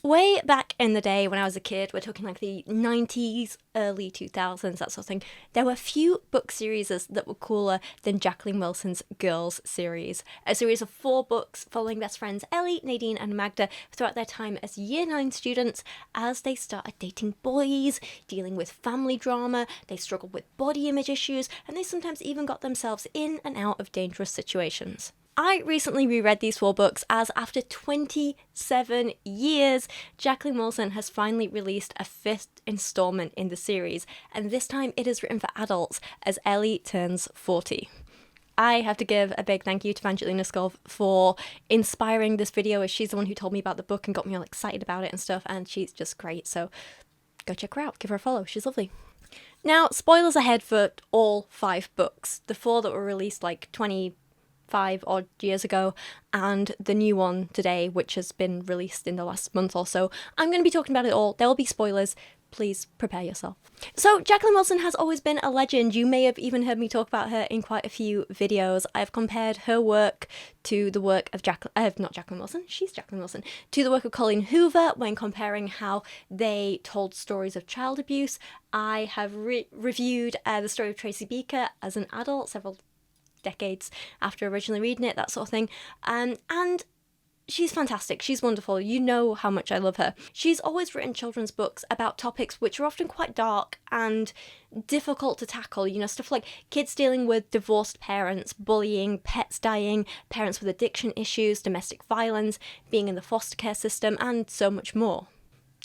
Way back in the day when I was a kid, we're talking like the 90s, early 2000s, that sort of thing, there were few book series that were cooler than Jacqueline Wilson's Girls series. A series of 4 books following best friends Ellie, Nadine and Magda throughout their time as Year 9 students as they started dating boys, dealing with family drama, they struggled with body image issues, and they sometimes even got themselves in and out of dangerous situations. I recently reread these 4 books as after 27 years, Jacqueline Wilson has finally released a 5th installment in the series, and this time it is written for adults as Ellie turns 40. I have to give a big thank you to Evangelina Skov for inspiring this video, as she's the one who told me about the book and got me all excited about it and stuff, and she's just great, so go check her out, give her a follow, she's lovely. Now, spoilers ahead for all 5 books, the 4 that were released like 25 odd years ago, and the new one today, which has been released in the last month or so. I'm going to be talking about it all. There will be spoilers. Please prepare yourself. So, Jacqueline Wilson has always been a legend. You may have even heard me talk about her in quite a few videos. I've compared her work to the work of not Jacqueline Wilson, she's Jacqueline Wilson, to the work of Colleen Hoover when comparing how they told stories of child abuse. I have reviewed the story of Tracy Beaker as an adult several decades after originally reading it, that sort of thing. And she's fantastic. She's wonderful. You know how much I love her. She's always written children's books about topics which are often quite dark and difficult to tackle. You know, stuff like kids dealing with divorced parents, bullying, pets dying, parents with addiction issues, domestic violence, being in the foster care system, and so much more.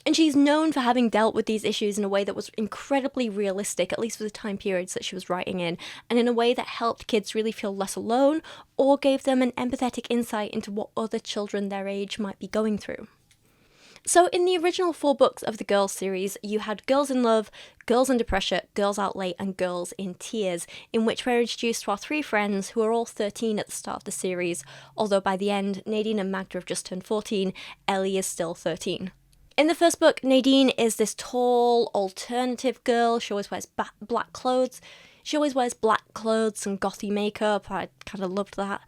And she's known for having dealt with these issues in a way that was incredibly realistic, at least for the time periods that she was writing in, and in a way that helped kids really feel less alone or gave them an empathetic insight into what other children their age might be going through. So in the original 4 books of the Girls series, you had Girls in Love, Girls Under Pressure, Girls Out Late, and Girls in Tears, in which we're introduced to our 3 friends who are all 13 at the start of the series, although by the end, Nadine and Magda have just turned 14, Ellie is still 13. In the first book, Nadine is this tall, alternative girl. She always wears black clothes. She always wears black clothes and gothy makeup. I kind of loved that.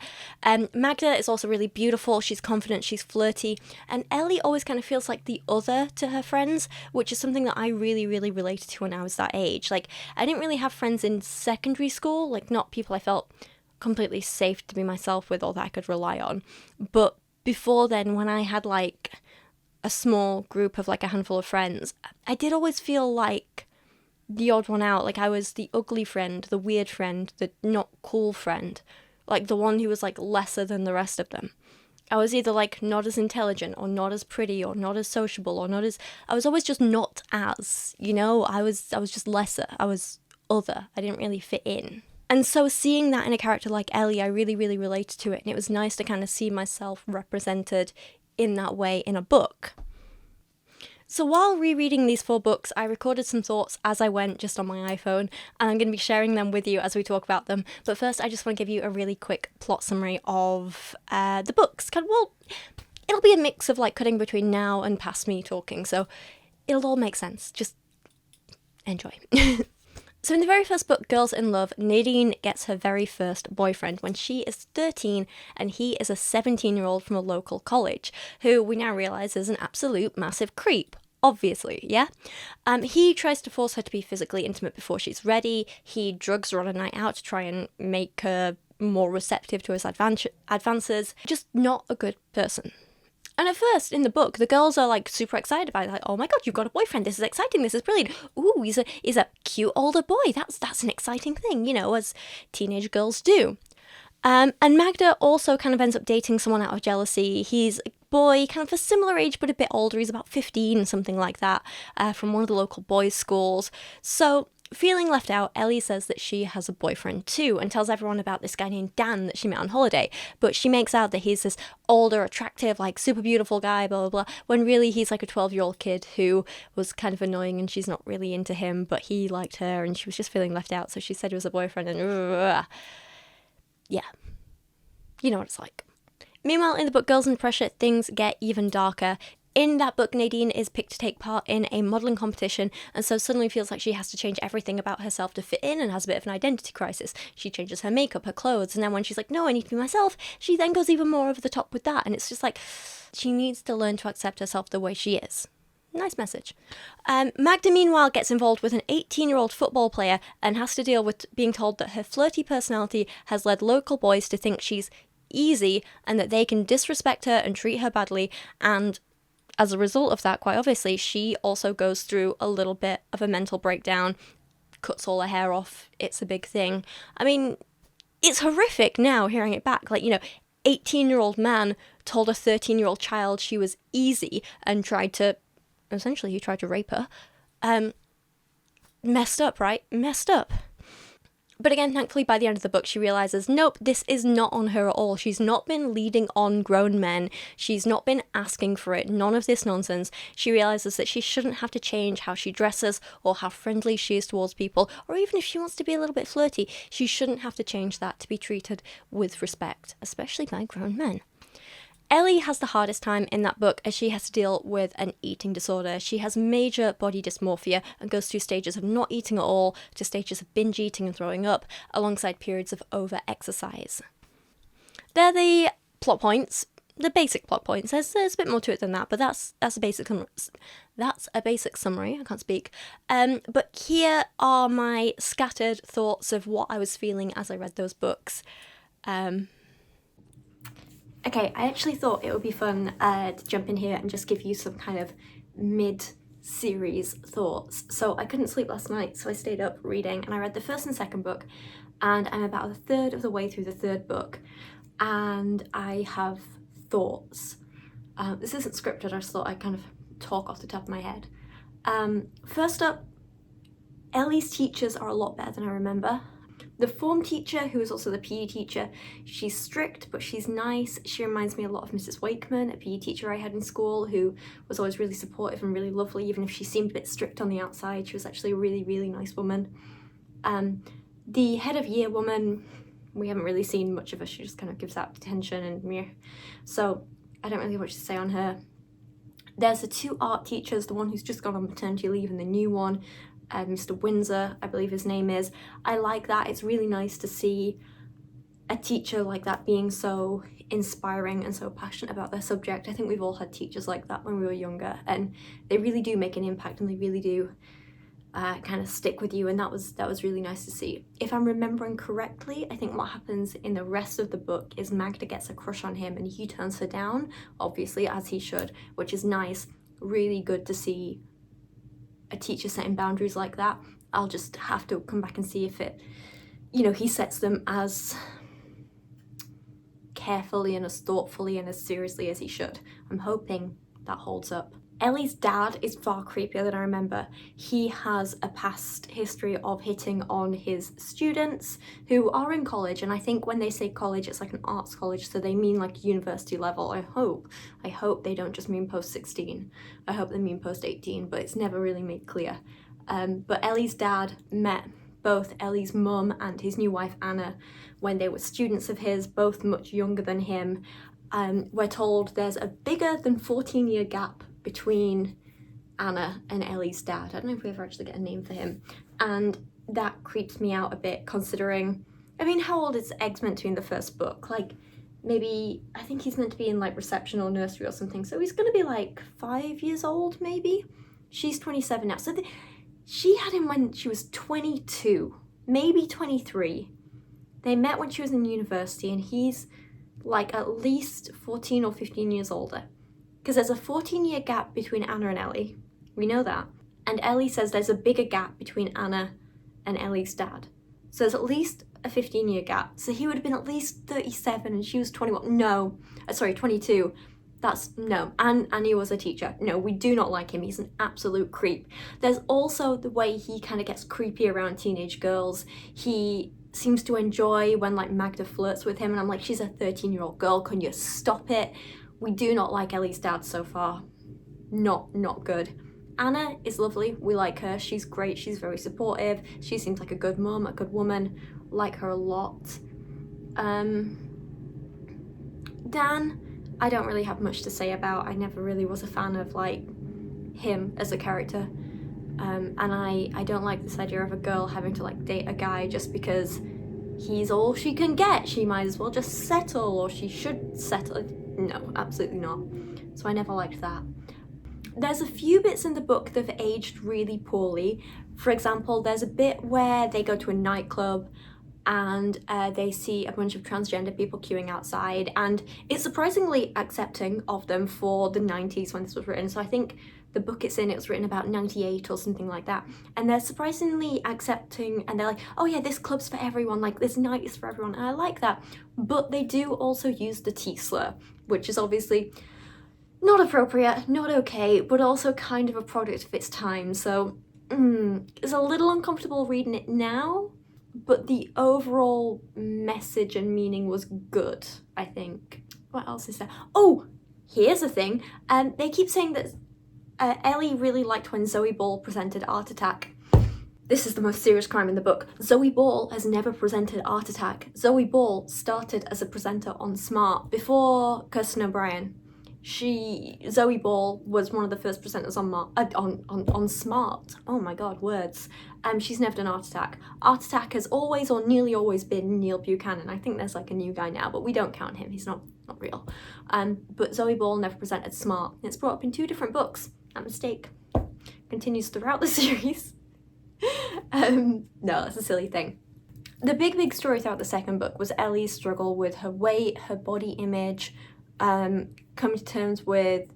Magda is also really beautiful. She's confident, she's flirty. And Ellie always kind of feels like the other to her friends, which is something that I really, really related to when I was that age. Like, I didn't really have friends in secondary school, like not people I felt completely safe to be myself with or that I could rely on. But before then, when I had like a small group of like a handful of friends, I did always feel like the odd one out. Like I was the ugly friend, the weird friend, the not cool friend, like the one who was like lesser than the rest of them. I was either like not as intelligent or not as pretty or not as sociable or not as, I was always just not as, you know, I was just lesser. I was other. I didn't really fit in. And so seeing that in a character like Ellie, I really, really related to it. And it was nice to kind of see myself represented in that way in a book. So while rereading these 4 books, I recorded some thoughts as I went just on my iPhone, and I'm going to be sharing them with you as we talk about them. But first, I just want to give you a really quick plot summary of the books. Well, it'll be a mix of like cutting between now and past me talking, so it'll all make sense. Just enjoy. So in the very first book, Girls in Love, Nadine gets her very first boyfriend when she is 13, and he is a 17-year-old from a local college, who we now realise is an absolute massive creep. Obviously, yeah? He tries to force her to be physically intimate before she's ready. He drugs her on a night out to try and make her more receptive to his advances. Just not a good person. And at first, in the book, the girls are, like, super excited about it. Like, oh my god, you've got a boyfriend. This is exciting. This is brilliant. Ooh, he's a cute older boy. That's an exciting thing, you know, as teenage girls do. And Magda also kind of ends up dating someone out of jealousy. He's a boy, kind of a similar age, but a bit older. He's about 15, something like that, from one of the local boys' schools. So, feeling left out, Ellie says that she has a boyfriend too, and tells everyone about this guy named Dan that she met on holiday. But she makes out that he's this older, attractive, like super beautiful guy, blah, blah, blah, when really he's like a 12-year-old kid who was kind of annoying and she's not really into him, but he liked her and she was just feeling left out, so she said he was a boyfriend and yeah, you know what it's like. Meanwhile, in the book Girls Under Pressure, things get even darker. In that book, Nadine is picked to take part in a modelling competition, and so suddenly feels like she has to change everything about herself to fit in and has a bit of an identity crisis. She changes her makeup, her clothes, and then when she's like, no, I need to be myself, she then goes even more over the top with that, and it's just like, she needs to learn to accept herself the way she is. Nice message. Magda, meanwhile, gets involved with an 18-year-old football player and has to deal with being told that her flirty personality has led local boys to think she's easy and that they can disrespect her and treat her badly, and as a result of that, quite obviously, she also goes through a little bit of a mental breakdown, cuts all her hair off. It's a big thing. I mean, it's horrific now hearing it back. Like, 18-year-old man told a 13-year-old child she was easy and tried to rape her. Messed up, right? Messed up. But again, thankfully, by the end of the book, she realises, nope, this is not on her at all. She's not been leading on grown men. She's not been asking for it. None of this nonsense. She realises that she shouldn't have to change how she dresses or how friendly she is towards people, or even if she wants to be a little bit flirty, she shouldn't have to change that to be treated with respect, especially by grown men. Ellie has the hardest time in that book as she has to deal with an eating disorder. She has major body dysmorphia and goes through stages of not eating at all to stages of binge eating and throwing up, alongside periods of over-exercise. They're the plot points, the basic plot points. There's a bit more to it than that, but that's a basic summary. I can't speak. But here are my scattered thoughts of what I was feeling as I read those books. Okay, I actually thought it would be fun to jump in here and just give you some kind of mid-series thoughts. So I couldn't sleep last night, so I stayed up reading, and I read the first and second book, and I'm about a third of the way through the third book, and I have thoughts. This isn't scripted, I just thought I'd kind of talk off the top of my head. First up, Ellie's teachers are a lot better than I remember. The form teacher, who is also the PE teacher, she's strict, but she's nice. She reminds me a lot of Mrs. Wakeman, a PE teacher I had in school, who was always really supportive and really lovely, even if she seemed a bit strict on the outside. She was actually a really, really nice woman. The head of year woman, we haven't really seen much of her. She just kind of gives out attention and meh. So I don't really have much to say on her. There's the two art teachers, the one who's just gone on maternity leave and the new one, Mr. Windsor, I believe his name is. I like that. It's really nice to see a teacher like that being so inspiring and so passionate about their subject. I think we've all had teachers like that when we were younger, and they really do make an impact, and they really do kind of stick with you, and that was really nice to see. If I'm remembering correctly, I think what happens in the rest of the book is Magda gets a crush on him and he turns her down, obviously, as he should, which is nice. Really good to see a teacher setting boundaries like that. I'll just have to come back and see if it, he sets them as carefully and as thoughtfully and as seriously as he should. I'm hoping that holds up. Ellie's dad is far creepier than I remember. He has a past history of hitting on his students who are in college, and I think when they say college, it's like an arts college, so they mean like university level. I hope they don't just mean post-16. I hope they mean post-18, but it's never really made clear. But Ellie's dad met both Ellie's mum and his new wife Anna when they were students of his, both much younger than him. We're told there's a bigger than 14-year gap between Anna and Ellie's dad. I don't know if we ever actually get a name for him, and that creeps me out a bit, considering, how old is Eggs meant to be in the first book? Like, maybe, I think he's meant to be in like reception or nursery or something, so he's gonna be like 5 years old maybe. She's 27 now, so she had him when she was 22, maybe 23. They met when she was in university, and he's like at least 14 or 15 years older. Because there's a 14-year gap between Anna and Ellie. We know that. And Ellie says there's a bigger gap between Anna and Ellie's dad. So there's at least a 15-year gap. So he would have been at least 37 and she was 21. No, 22. No. And he was a teacher. No, we do not like him. He's an absolute creep. There's also the way he kind of gets creepy around teenage girls. He seems to enjoy when like Magda flirts with him, and I'm like, she's a 13-year-old girl. Can you stop it? We do not like Ellie's dad so far. Not good. Anna is lovely. We like her. She's great. She's very supportive. She seems like a good mum, a good woman. Like her a lot. Dan, I don't really have much to say about. I never really was a fan of like him as a character, and I don't like this idea of a girl having to like date a guy just because he's all she can get. She might as well just settle, or she should settle. No, absolutely not. So I never liked that. There's a few bits in the book that have aged really poorly. For example, there's a bit where they go to a nightclub and they see a bunch of transgender people queuing outside, and it's surprisingly accepting of them for the 90s when this was written. So I think the book it's in, it was written about 98 or something like that, and they're surprisingly accepting, and they're like, oh yeah, this club's for everyone, like this night is for everyone, and I like that. But they do also use the T slur, which is obviously not appropriate, not okay, but also kind of a product of its time. So it's a little uncomfortable reading it now, but the overall message and meaning was good, I think. What else is there? Oh, here's the thing. They keep saying that Ellie really liked when Zoe Ball presented Art Attack. This is the most serious crime in the book. Zoe Ball has never presented Art Attack. Zoe Ball started as a presenter on Smart before Kirsten O'Brien. Zoe Ball was one of the first presenters on Smart. Oh my god, words. She's never done Art Attack. Art Attack has always or nearly always been Neil Buchanan. I think there's like a new guy now, but we don't count him. He's not real. But Zoe Ball never presented Smart. It's brought up in 2 different books. That mistake continues throughout the series. No, that's a silly thing. The big story throughout the second book was Ellie's struggle with her weight, her body image, coming to terms with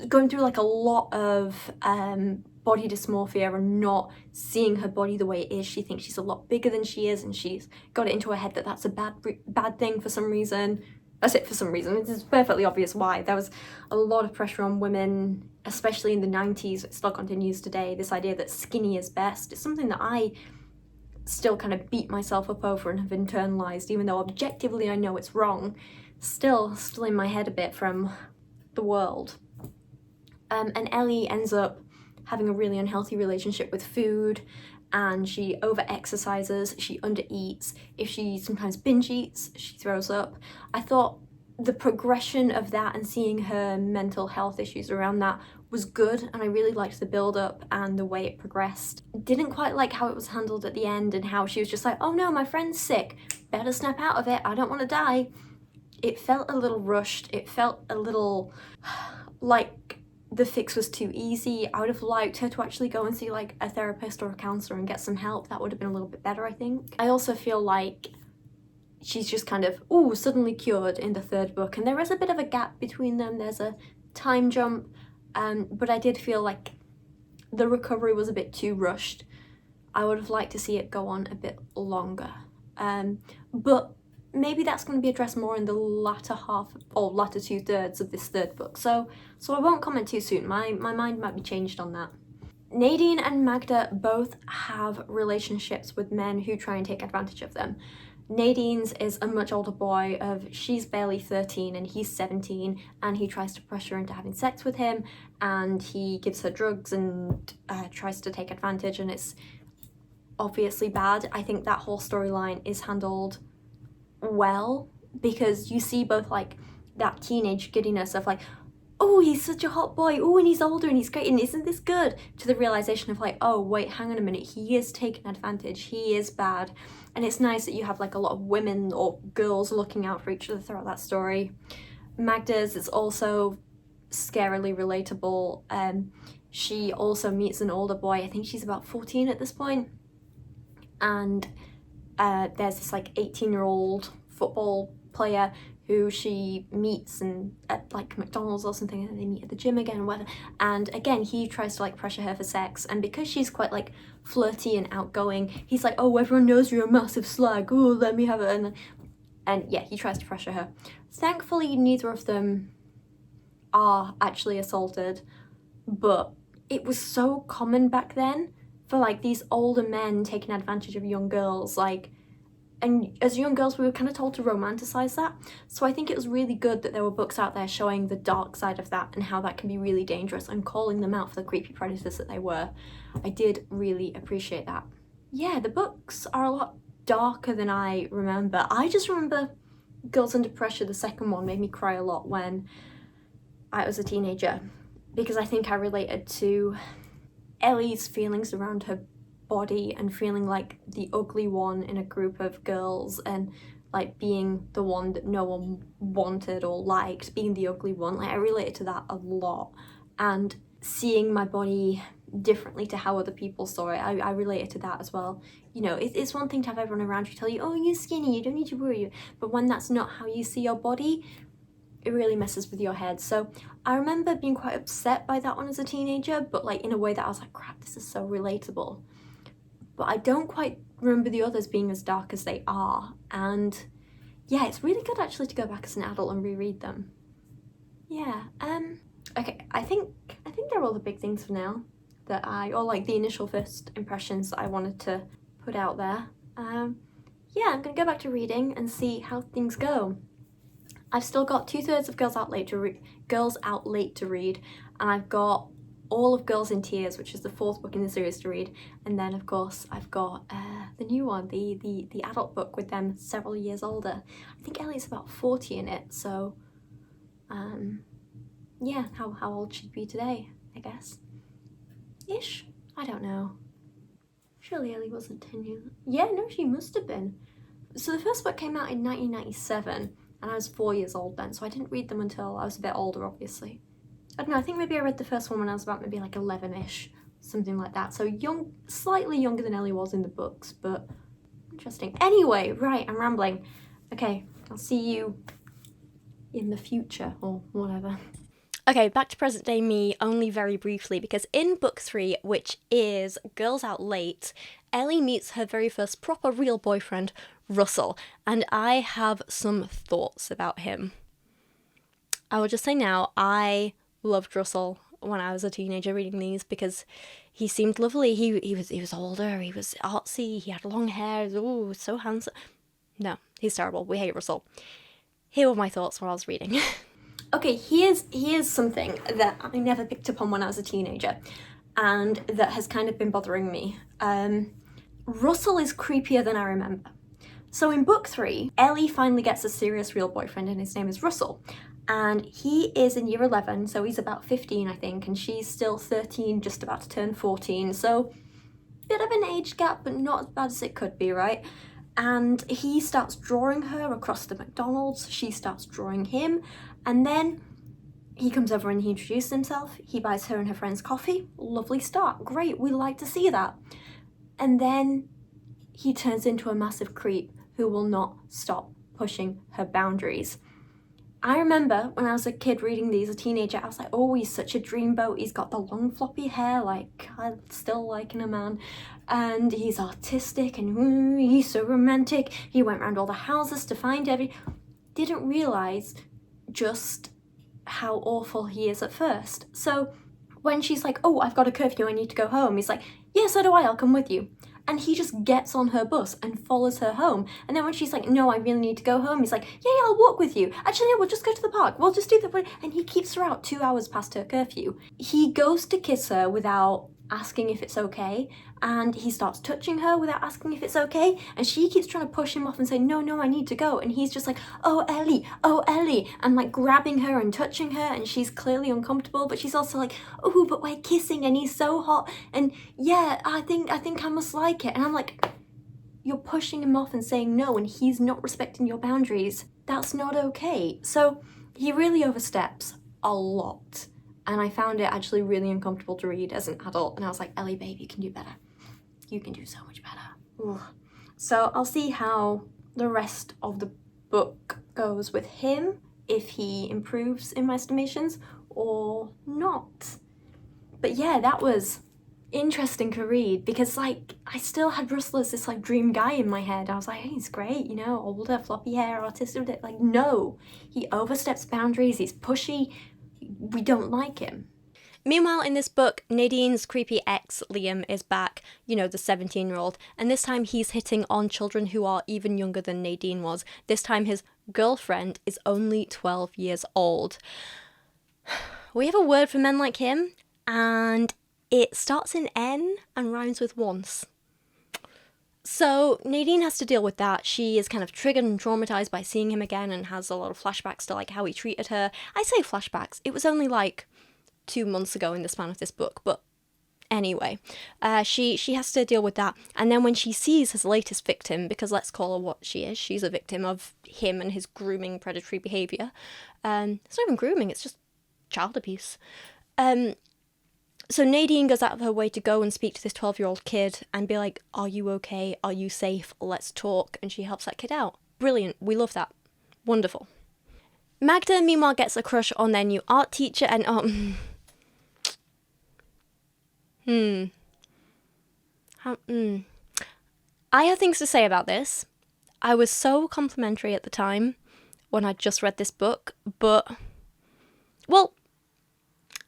going through like a lot of body dysmorphia and not seeing her body the way it is. She thinks she's a lot bigger than she is, and she's got it into her head that that's a bad thing for some reason. I say for some reason, it's perfectly obvious why. There was a lot of pressure on women, especially in the 90s, it still continues today, this idea that skinny is best. It's something that I still kind of beat myself up over and have internalized, even though objectively I know it's wrong. Still in my head a bit from the world. And Ellie ends up having a really unhealthy relationship with food, and she over-exercises, she under-eats. If she sometimes binge-eats, she throws up. I thought the progression of that and seeing her mental health issues around that was good, and I really liked the build-up and the way it progressed. Didn't quite like how it was handled at the end, and how she was just like, oh no, my friend's sick, better snap out of it, I don't want to die. It felt a little rushed. It felt a little like the fix was too easy. I would have liked her to actually go and see like a therapist or a counsellor and get some help. That would have been a little bit better, I think. I also feel like she's just kind of, suddenly cured in the third book, and there is a bit of a gap between them. There's a time jump, but I did feel like the recovery was a bit too rushed. I would have liked to see it go on a bit longer. But maybe that's going to be addressed more in the latter half or latter 2/3 of this third book. So I won't comment too soon. My mind might be changed on that. Nadine and Magda both have relationships with men who try and take advantage of them. Nadine's is a much older boy she's barely 13 and he's 17, and he tries to pressure her into having sex with him, and he gives her drugs and tries to take advantage, and it's obviously bad. I think that whole storyline is handled well, because you see both like that teenage giddiness of like, oh, he's such a hot boy, oh, and he's older and he's great and isn't this good, to the realization of like, oh wait, hang on a minute, he is taking advantage, he is bad. And it's nice that you have like a lot of women or girls looking out for each other throughout that story. Magda's is also scarily relatable. She also meets an older boy, I think she's about 14 at this point, and there's this like 18-year-old football player who she meets at like McDonald's or something, and then they meet at the gym again and whatever. And again, he tries to like pressure her for sex, and because she's quite like flirty and outgoing, he's like, oh, everyone knows you're a massive slag, oh, let me have it. And yeah, he tries to pressure her. Thankfully, neither of them are actually assaulted, but it was so common back then for like these older men taking advantage of young girls, like, and as young girls we were kind of told to romanticize that. So I think it was really good that there were books out there showing the dark side of that and how that can be really dangerous, and calling them out for the creepy predators that they were. I did really appreciate that. Yeah, the books are a lot darker than I remember. I just remember Girls Under Pressure, the second one, made me cry a lot when I was a teenager, because I think I related to Ellie's feelings around her body and feeling like the ugly one in a group of girls, and like being the one that no one wanted or liked, being the ugly one. Like, I related to that a lot, and seeing my body differently to how other people saw it, I related to that as well. You know, it's one thing to have everyone around you tell you, oh, you're skinny, you don't need to worry, but when that's not how you see your body, it really messes with your head. So I remember being quite upset by that one as a teenager, but like in a way that I was like, crap, this is so relatable. But I don't quite remember the others being as dark as they are. And yeah, it's really good actually to go back as an adult and reread them. Yeah, okay, I think they're all the big things for now or like the initial first impressions that I wanted to put out there. Yeah, I'm gonna go back to reading and see how things go. I've still got 2/3 of Girls Out Late to read, and I've got all of Girls in Tears, which is the 4th book in the series, to read, and then of course I've got the new one, the adult book with them several years older. I think Ellie's about 40 in it, so yeah, how old she'd be today, I guess. Ish? I don't know. Surely Ellie wasn't 10 years. Yeah, no, she must have been. So the first book came out in 1997, and I was 4 years old then, so I didn't read them until I was a bit older, obviously. I don't know, I think maybe I read the first one when I was about maybe like 11-ish, something like that. So young, slightly younger than Ellie was in the books, but interesting. Anyway, right, I'm rambling. Okay, I'll see you in the future, or whatever. Okay, back to present day me only very briefly, because in book 3, which is Girls Out Late, Ellie meets her very first proper real boyfriend, Russell, and I have some thoughts about him. I will just say now, I loved Russell when I was a teenager reading these because he seemed lovely. He was older, he was artsy, he had long hair, ooh, so handsome. No, he's terrible. We hate Russell. Here were my thoughts while I was reading. Okay, here's something that I never picked up on when I was a teenager, and that has kind of been bothering me. Russell is creepier than I remember. So in book 3, Ellie finally gets a serious real boyfriend, and his name is Russell. And he is in year 11, so he's about 15, I think, and she's still 13, just about to turn 14. So bit of an age gap, but not as bad as it could be, right? And he starts drawing her across the McDonald's, she starts drawing him, and then he comes over and he introduces himself, he buys her and her friends coffee, lovely start, great, we like to see that. And then he turns into a massive creep who will not stop pushing her boundaries. I remember when I was a kid reading these, a teenager, I was like, oh, he's such a dreamboat, he's got the long floppy hair, like, I'm still liking a man, and he's artistic, and he's so romantic, he went around all the houses to find didn't realise just how awful he is at first. So when she's like, oh, I've got a curfew, I need to go home, he's like, yeah, so do I, I'll come with you. And he just gets on her bus and follows her home. And then when she's like, no, I really need to go home, he's like, yeah, I'll walk with you. Actually, no, we'll just go to the park. We'll just do that. And he keeps her out 2 hours past her curfew. He goes to kiss her without asking if it's okay. And he starts touching her without asking if it's okay. And she keeps trying to push him off and say, no, I need to go. And he's just like, oh, Ellie. And like grabbing her and touching her. And she's clearly uncomfortable, but she's also like, oh, but we're kissing and he's so hot. And yeah, I think I must like it. And I'm like, you're pushing him off and saying no, and he's not respecting your boundaries. That's not okay. So he really oversteps a lot. And I found it actually really uncomfortable to read as an adult. And I was like, Ellie, babe, you can do better. You can do so much better. Ugh. So I'll see how the rest of the book goes with him, if he improves in my estimations or not. But yeah, that was interesting to read because like I still had Russell as this like dream guy in my head. I was like, hey, he's great, you know, older, floppy hair, artistic. Like, no, he oversteps boundaries, he's pushy. We don't like him. Meanwhile, in this book, Nadine's creepy ex, Liam, is back, you know, the 17-year-old, and this time he's hitting on children who are even younger than Nadine was. This time his girlfriend is only 12 years old. We have a word for men like him, and it starts in N and rhymes with once. So Nadine has to deal with that. She is kind of triggered and traumatized by seeing him again and has a lot of flashbacks to like how he treated her. I say flashbacks. It was only like 2 months ago in the span of this book, but anyway, she has to deal with that. And then when she sees his latest victim, because let's call her what she is, she's a victim of him and his grooming predatory behavior. It's not even grooming, it's just child abuse. So Nadine goes out of her way to go and speak to this 12-year-old kid and be like, are you okay? Are you safe? Let's talk. And she helps that kid out. Brilliant. We love that. Wonderful. Magda, meanwhile, gets a crush on their new art teacher and... I have things to say about this. I was so complimentary at the time when I just read this book, but... Well,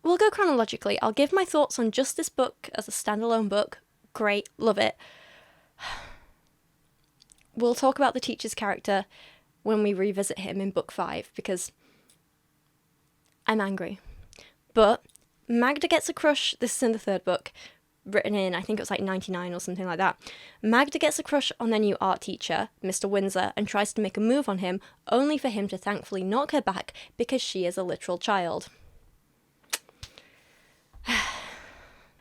we'll go chronologically. I'll give my thoughts on just this book as a standalone book. Great, love it. We'll talk about the teacher's character when we revisit him in book 5, because I'm angry. But Magda gets a crush, this is in the 3rd book, written in, I think it was like 99 or something like that. Magda gets a crush on their new art teacher, Mr. Windsor, and tries to make a move on him, only for him to thankfully knock her back because she is a literal child.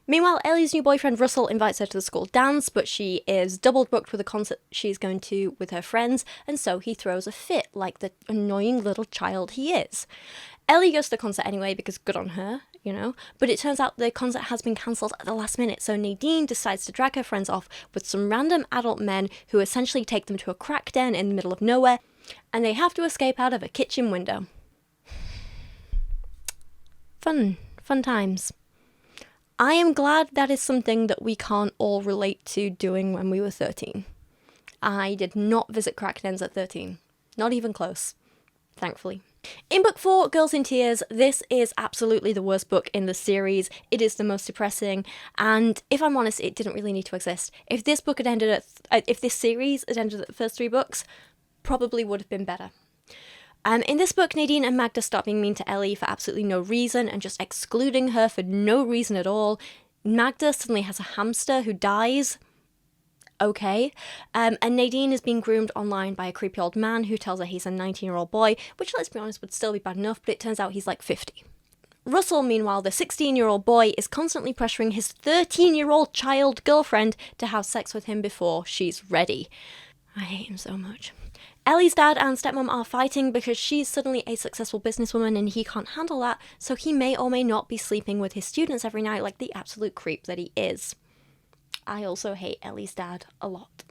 Meanwhile, Ellie's new boyfriend Russell invites her to the school dance, but she is double booked with a concert she's going to with her friends, and so he throws a fit like the annoying little child he is. Ellie goes to the concert anyway because good on her, you know, but it turns out the concert has been cancelled at the last minute, so Nadine decides to drag her friends off with some random adult men who essentially take them to a crack den in the middle of nowhere, and they have to escape out of a kitchen window. Fun times. I am glad that is something that we can't all relate to doing when we were 13. I did not visit crack dens at 13. Not even close. Thankfully. In book 4, Girls in Tears, this is absolutely the worst book in the series. It is the most depressing, and if I'm honest, it didn't really need to exist. If this book had ended if this series had ended at the first 3 books, probably would have been better. In this book, Nadine and Magda start being mean to Ellie for absolutely no reason and just excluding her for no reason at all. Magda suddenly has a hamster who dies. Okay. And Nadine is being groomed online by a creepy old man who tells her he's a 19-year-old boy, which, let's be honest, would still be bad enough, but it turns out he's like 50. Russell, meanwhile, the 16-year-old boy, is constantly pressuring his 13-year-old child girlfriend to have sex with him before she's ready. I hate him so much. Ellie's dad and stepmom are fighting because she's suddenly a successful businesswoman and he can't handle that, so he may or may not be sleeping with his students every night like the absolute creep that he is. I also hate Ellie's dad a lot.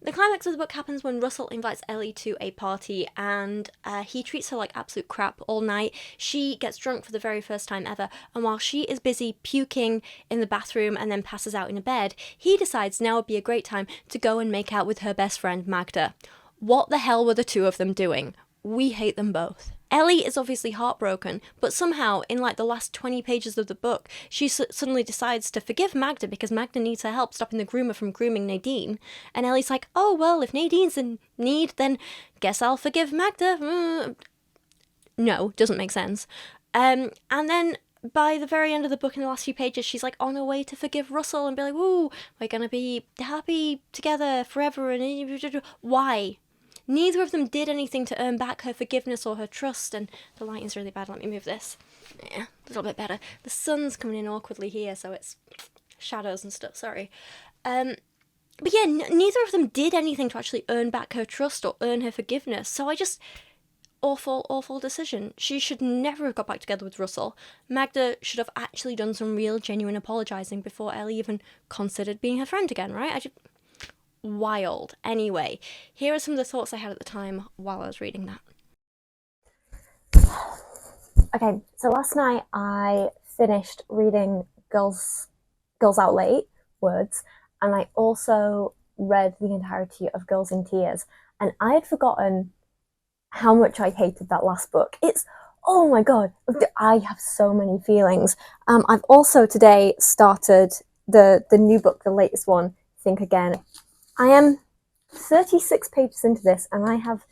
The climax of the book happens when Russell invites Ellie to a party and he treats her like absolute crap all night. She gets drunk for the very first time ever, and while she is busy puking in the bathroom and then passes out in a bed, he decides now would be a great time to go and make out with her best friend Magda. What the hell were the two of them doing? We hate them both. Ellie is obviously heartbroken, but somehow, in like the last 20 pages of the book, she suddenly decides to forgive Magda because Magda needs her help stopping the groomer from grooming Nadine. And Ellie's like, oh, well, if Nadine's in need, then guess I'll forgive Magda. No, doesn't make sense. And then by the very end of the book, in the last few pages, she's like on her way to forgive Russell and be like, woo, we're gonna be happy together forever. And why? Neither of them did anything to earn back her forgiveness or her trust, and the lighting's really bad. Let me move this. Yeah, a little bit better. The sun's coming in awkwardly here, so it's shadows and stuff, sorry. But yeah, neither of them did anything to actually earn back her trust or earn her forgiveness, so I just... Awful decision. She should never have got back together with Russell. Magda should have actually done some real, genuine apologising before Ellie even considered being her friend again, right? Wild. Anyway, here are some of the thoughts I had at the time while I was reading that. Okay, so last night I finished reading Girls Out Late, Words, and I also read the entirety of Girls in Tears, and I had forgotten how much I hated that last book. Oh my god, I have so many feelings. I've also today started the new book, the latest one, Think Again. I am 36 pages into this, and I have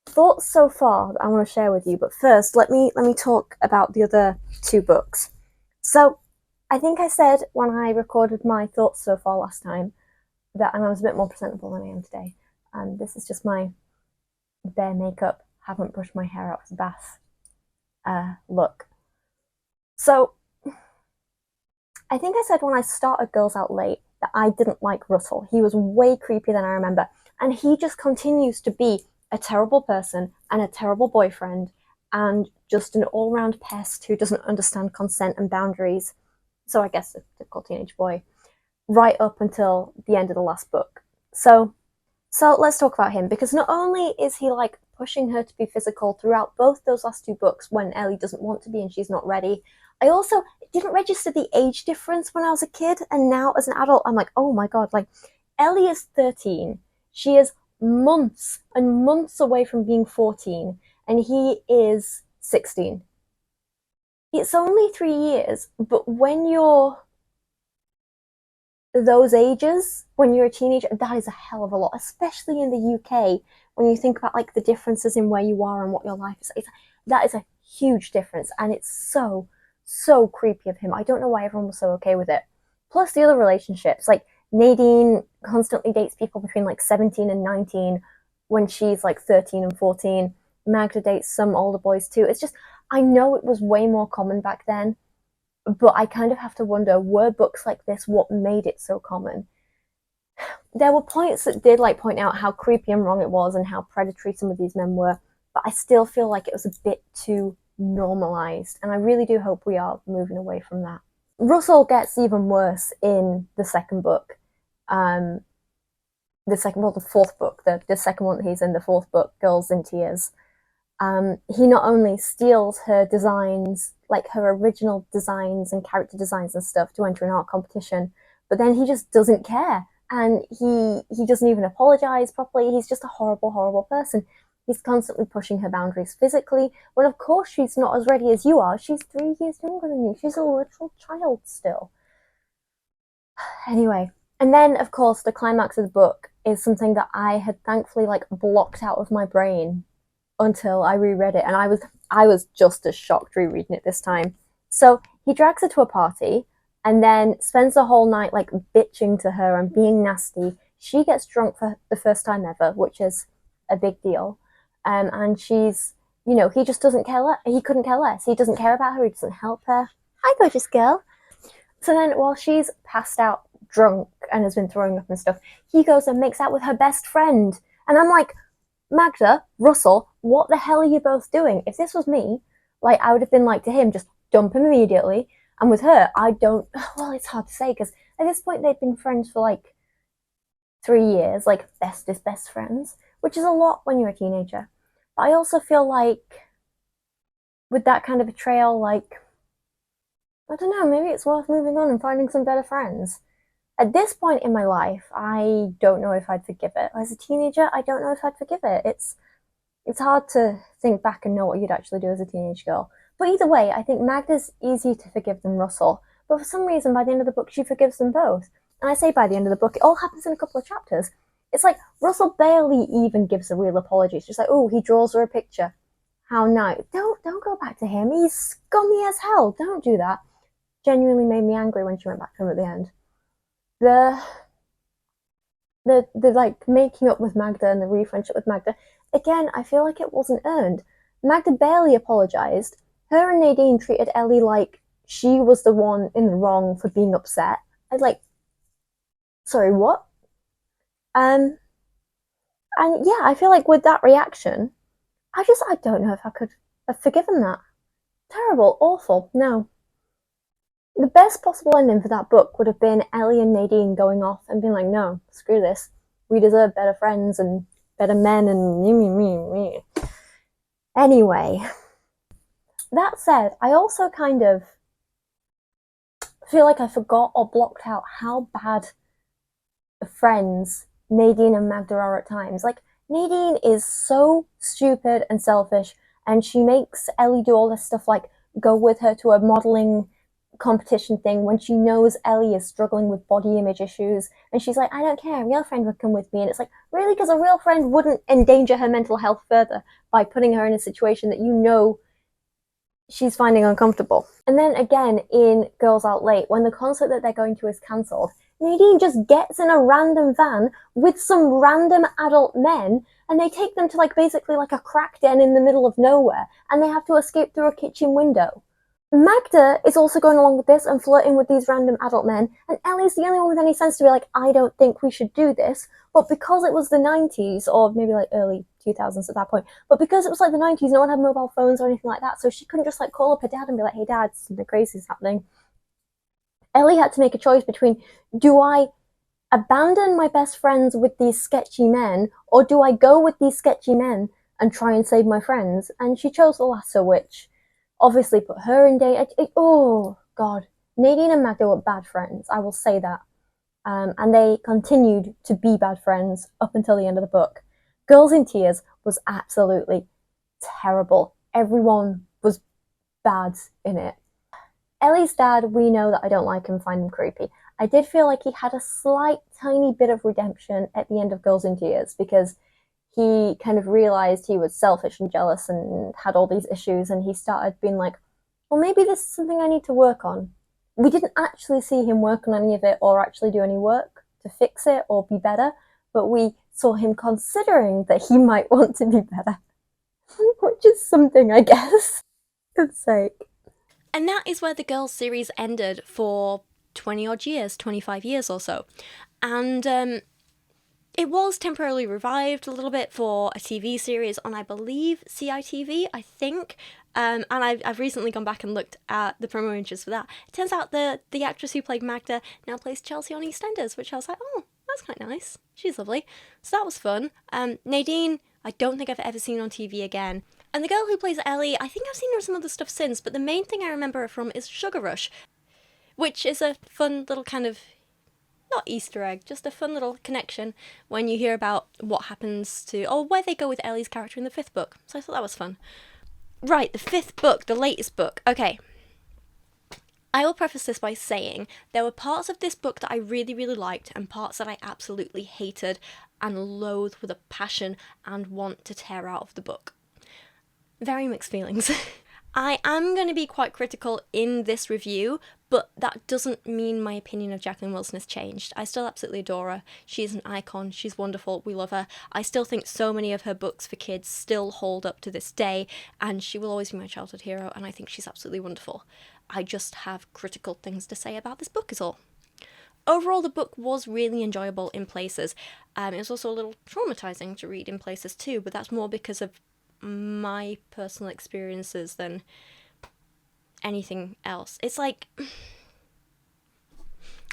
thoughts so far that I want to share with you. But first, let me talk about the other 2 books. So, I think I said when I recorded my thoughts so far last time, and I was a bit more presentable than I am today. And this is just my bare makeup, haven't brushed my hair out of the bath look. So I think I said when I started Girls Out Late that I didn't like Russell. He was way creepier than I remember. And he just continues to be a terrible person and a terrible boyfriend and just an all-round pest who doesn't understand consent and boundaries. So I guess a typical teenage boy, right up until the end of the last book. So let's talk about him, because not only is he like pushing her to be physical throughout both those last two books when Ellie doesn't want to be and she's not ready, I also didn't register the age difference when I was a kid, and now as an adult I'm like, oh my god, like Ellie is 13, she is months and months away from being 14, and he is 16. It's only 3 years, but when you're those ages, when you're a teenager, that is a hell of a lot, especially in the UK, when you think about like the differences in where you are and what your life is. That is a huge difference, and it's so creepy of him. I don't know why everyone was so okay with it. Plus the other relationships, like Nadine constantly dates people between like 17 and 19 when she's like 13 and 14. Magda dates some older boys too. It's just, I know it was way more common back then, but I kind of have to wonder, were books like this what made it so common? There were points that did like point out how creepy and wrong it was and how predatory some of these men were, but I still feel like it was a bit too normalized, and I really do hope we are moving away from that. Russell gets even worse in the second book. The fourth book, the second one that he's in, the fourth book, Girls in Tears. He not only steals her designs, like her original designs and character designs and stuff, to enter an art competition, but then he just doesn't care, and he doesn't even apologize properly. He's just a horrible person. He's constantly pushing her boundaries physically, when of course she's not as ready as you are. She's 3 years younger than you. She's a literal child still. Anyway, and then of course the climax of the book is something that I had thankfully like blocked out of my brain until I reread it, and I was just as shocked rereading it this time. So he drags her to a party and then spends the whole night like bitching to her and being nasty. She gets drunk for the first time ever, which is a big deal. And she's, he just doesn't care. He couldn't care less. He doesn't care about her. He doesn't help her. Hi, gorgeous girl. So then while she's passed out drunk and has been throwing up and stuff, he goes and makes out with her best friend. And I'm like, Magda, Russell, what the hell are you both doing? If this was me, like, I would have been like to him, just dump him immediately. And with her, well, it's hard to say, because at this point they'd been friends for like 3 years, like bestest best friends, which is a lot when you're a teenager. But I also feel like with that kind of betrayal, like, I don't know, maybe it's worth moving on and finding some better friends. At this point in my life, I don't know if I'd forgive it. As a teenager, I don't know if I'd forgive it. It's hard to think back and know what you'd actually do as a teenage girl. But either way, I think Magda's easier to forgive than Russell. But for some reason, by the end of the book, she forgives them both. And I say by the end of the book, it all happens in a couple of chapters. It's like Russell barely even gives a real apology. It's just like, oh, he draws her a picture. How nice. Don't go back to him. He's scummy as hell. Don't do that. Genuinely made me angry when she went back to him at the end. The like making up with Magda and the re-friendship with Magda, again, I feel like it wasn't earned. Magda barely apologized. Her and Nadine treated Ellie like she was the one in the wrong for being upset. I was like, sorry, what? And yeah, I feel like with that reaction, I don't know if I could have forgiven that. Terrible, awful, no. The best possible ending for that book would have been Ellie and Nadine going off and being like, no, screw this. We deserve better friends and better men and me. Anyway, that said, I also kind of feel like I forgot or blocked out how bad friends Nadine and Magda are at times. Like, Nadine is so stupid and selfish, and she makes Ellie do all this stuff, like go with her to a modeling competition thing when she knows Ellie is struggling with body image issues, and she's like, I don't care, a real friend would come with me. And it's like, really? Because a real friend wouldn't endanger her mental health further by putting her in a situation that she's finding uncomfortable. And then again in Girls Out Late, when the concert that they're going to is cancelled, Nadine just gets in a random van with some random adult men, and they take them to like basically like a crack den in the middle of nowhere, and they have to escape through a kitchen window. Magda is also going along with this and flirting with these random adult men, and Ellie's the only one with any sense to be like, I don't think we should do this. But because it was the 90s, or maybe like early 2000s at that point, but because it was like the 90s, no one had mobile phones or anything like that, so she couldn't just like call up her dad and be like, hey dad, something crazy is happening. Ellie had to make a choice between, do I abandon my best friends with these sketchy men, or do I go with these sketchy men and try and save my friends? And she chose the latter, which obviously put her in danger. Oh, God. Nadine and Magda were bad friends, I will say that. And they continued to be bad friends up until the end of the book. Girls in Tears was absolutely terrible. Everyone was bad in it. Ellie's dad, we know that I don't like him, find him creepy. I did feel like he had a slight, tiny bit of redemption at the end of Girls in Tears, because he kind of realized he was selfish and jealous and had all these issues, and he started being like, well, maybe this is something I need to work on. We didn't actually see him work on any of it or actually do any work to fix it or be better, but we saw him considering that he might want to be better, which is something, I guess. Good sake. And that is where the Girls series ended for 20 odd years, 25 years or so. And it was temporarily revived a little bit for a TV series on, I believe, CITV, I think. And I've recently gone back and looked at the promo images for that. It turns out the actress who played Magda now plays Chelsea on EastEnders, which I was like, oh, that's quite nice. She's lovely. So that was fun. Nadine, I don't think I've ever seen on TV again. And the girl who plays Ellie, I think I've seen her in some other stuff since, but the main thing I remember her from is Sugar Rush, which is a fun little kind of, not Easter egg, just a fun little connection when you hear about what happens to, or where they go with Ellie's character in the 5th book. So I thought that was fun. Right, the 5th book, the latest book. Okay. I will preface this by saying there were parts of this book that I really, really liked and parts that I absolutely hated and loathed with a passion and want to tear out of the book. Very mixed feelings. I am going to be quite critical in this review, but that doesn't mean my opinion of Jacqueline Wilson has changed. I still absolutely adore her. She's an icon. She's wonderful. We love her. I still think so many of her books for kids still hold up to this day, and she will always be my childhood hero, and I think she's absolutely wonderful. I just have critical things to say about this book is all. Overall, the book was really enjoyable in places. It was also a little traumatizing to read in places too, but that's more because of my personal experiences than anything else. It's like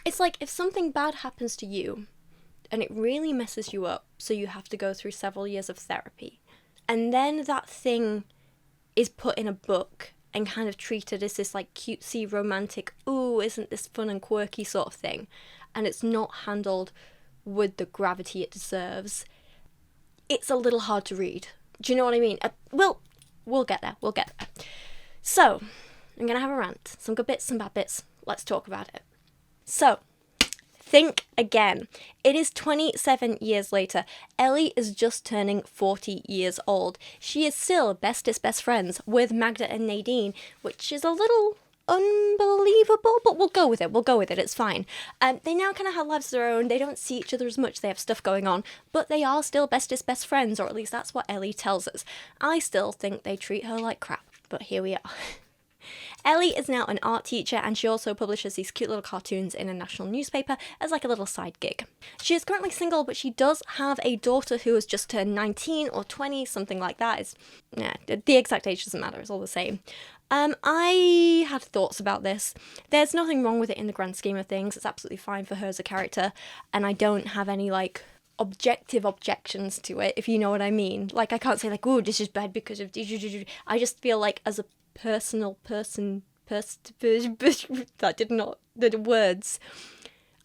if something bad happens to you and it really messes you up, so you have to go through several years of therapy, and then that thing is put in a book and kind of treated as this like cutesy romantic, ooh, isn't this fun and quirky sort of thing, and it's not handled with the gravity it deserves, it's a little hard to read. Do you know what I mean? We'll get there. So, I'm going to have a rant. Some good bits, some bad bits. Let's talk about it. So, think again. It is 27 years later. Ellie is just turning 40 years old. She is still bestest best friends with Magda and Nadine, which is a little unbelievable, but we'll go with it, it's fine. They now kind of have lives of their own, they don't see each other as much, they have stuff going on, but they are still bestest best friends, or at least that's what Ellie tells us. I still think they treat her like crap, but here we are. Ellie is now an art teacher, and she also publishes these cute little cartoons in a national newspaper as like a little side gig. She is currently single, but she does have a daughter who has just turned 19 or 20, something like that. The exact age doesn't matter, it's all the same. I had thoughts about this. There's nothing wrong with it in the grand scheme of things. It's absolutely fine for her as a character, and I don't have any like objective objections to it, if you know what I mean. Like, I can't say like, oh, this is bad because of I just feel like as a personal person, that did not the words.